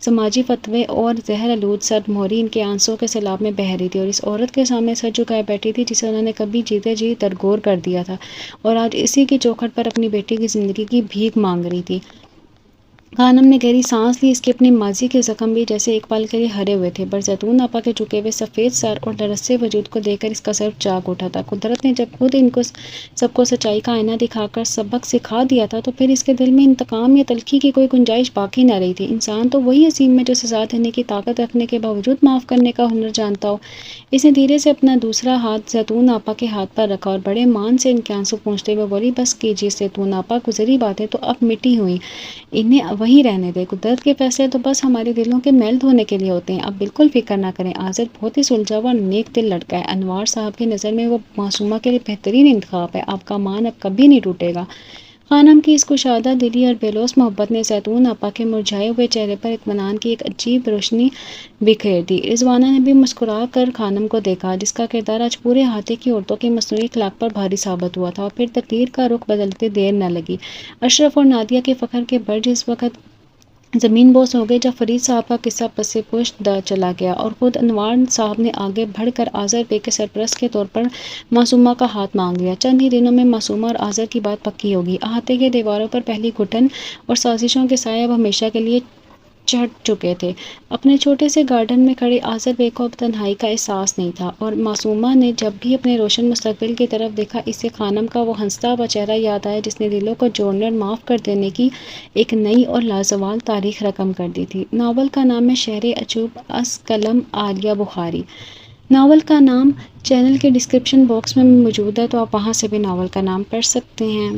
Speaker 1: سماجی فتوے اور زہر آلود سرد مہری ان کے آنسوں کے سیلاب میں بہہ رہی تھی اور اس عورت کے سامنے سر جھکائے بیٹھی تھی جسے انہوں نے کبھی جیتے جی درگور کر دیا تھا اور آج اسی کی چوکھٹ پر اپنی بیٹی کی زندگی کی بھیک مانگ رہی تھی۔ خانم نے گہری سانس لی، اس کے اپنی ماضی کے زخم بھی جیسے ایک پل کے لیے ہرے ہوئے تھے، پر زیتون آپا کے جھکے ہوئے سفید سر اور لرزتے وجود کو دیکھ کر اس کا سر جاگ اٹھا تھا۔ قدرت نے جب خود ان کو سب کو سچائی کا آئینہ دکھا کر سبق سکھا دیا تھا تو پھر اس کے دل میں انتقام یا تلخی کی کوئی گنجائش باقی نہ رہی تھی۔ انسان تو وہی عظیم ہے جو سزا دینے کی طاقت رکھنے کے باوجود معاف کرنے کا ہنر جانتا ہو۔ اس نے دھیرے سے اپنا دوسرا ہاتھ زیتون آپا کے ہاتھ پر رکھا اور بڑے مان سے ان کے آنسو پونچھتے ہوئے بولی، بس کیجیے زیتون آپا، گزری باتیں تو اب مٹی ہوئی، انہیں وہیں رہنے دیں۔ قدرت کے فیصلے تو بس ہمارے دلوں کے میل دھونے کے لیے ہوتے ہیں، اب بالکل فکر نہ کریں۔ آذر بہت ہی سلجھا ہوا اور نیک دل لڑکا ہے، انوار صاحب کی نظر میں وہ معصومہ کے لیے بہترین انتخاب ہے، آپ کا مان اب کبھی نہیں ٹوٹے گا۔ خانم کی اس کشادہ دلی اور بے لوث محبت نے زیتون آپا کے مرجھائے ہوئے چہرے پر اطمینان کی ایک عجیب روشنی بکھیر دی۔ رضوانہ نے بھی مسکرا کر خانم کو دیکھا جس کا کردار آج پورے احاطے کی عورتوں کی مصنوعی اخلاق پر بھاری ثابت ہوا تھا اور پھر تقدیر کا رخ بدلتے دیر نہ لگی۔ اشرف اور نادیہ کے فخر کے برج اس وقت زمین بوس ہو گئے جب فرید صاحب کا قصہ پس پشت چلا گیا اور خود انوار صاحب نے آگے بڑھ کر آذر بیگ کے سرپرست کے طور پر معصومہ کا ہاتھ مانگ لیا۔ چند ہی دنوں میں معصومہ اور آذر کی بات پکی ہوگی۔ احاطے کے دیواروں پر پہلی گھٹن اور سازشوں کے سائے اب ہمیشہ کے لیے چڑھ چکے تھے۔ اپنے چھوٹے سے گارڈن میں کھڑے آذر بیگ کو اب تنہائی کا احساس نہیں تھا اور معصومہ نے جب بھی اپنے روشن مستقبل کی طرف دیکھا اسے خانم کا وہ ہنستا ہوا چہرہ یاد آیا جس نے دلوں کو جوڑنے اور معاف کر دینے کی ایک نئی اور لازوال تاریخ رقم کر دی تھی۔ ناول کا نام ہے شہر اچوب، از قلم عالیہ بخاری۔ ناول کا نام چینل کے ڈسکرپشن باکس میں موجود ہے تو آپ وہاں سے بھی ناول کا نام پڑھ سکتے ہیں۔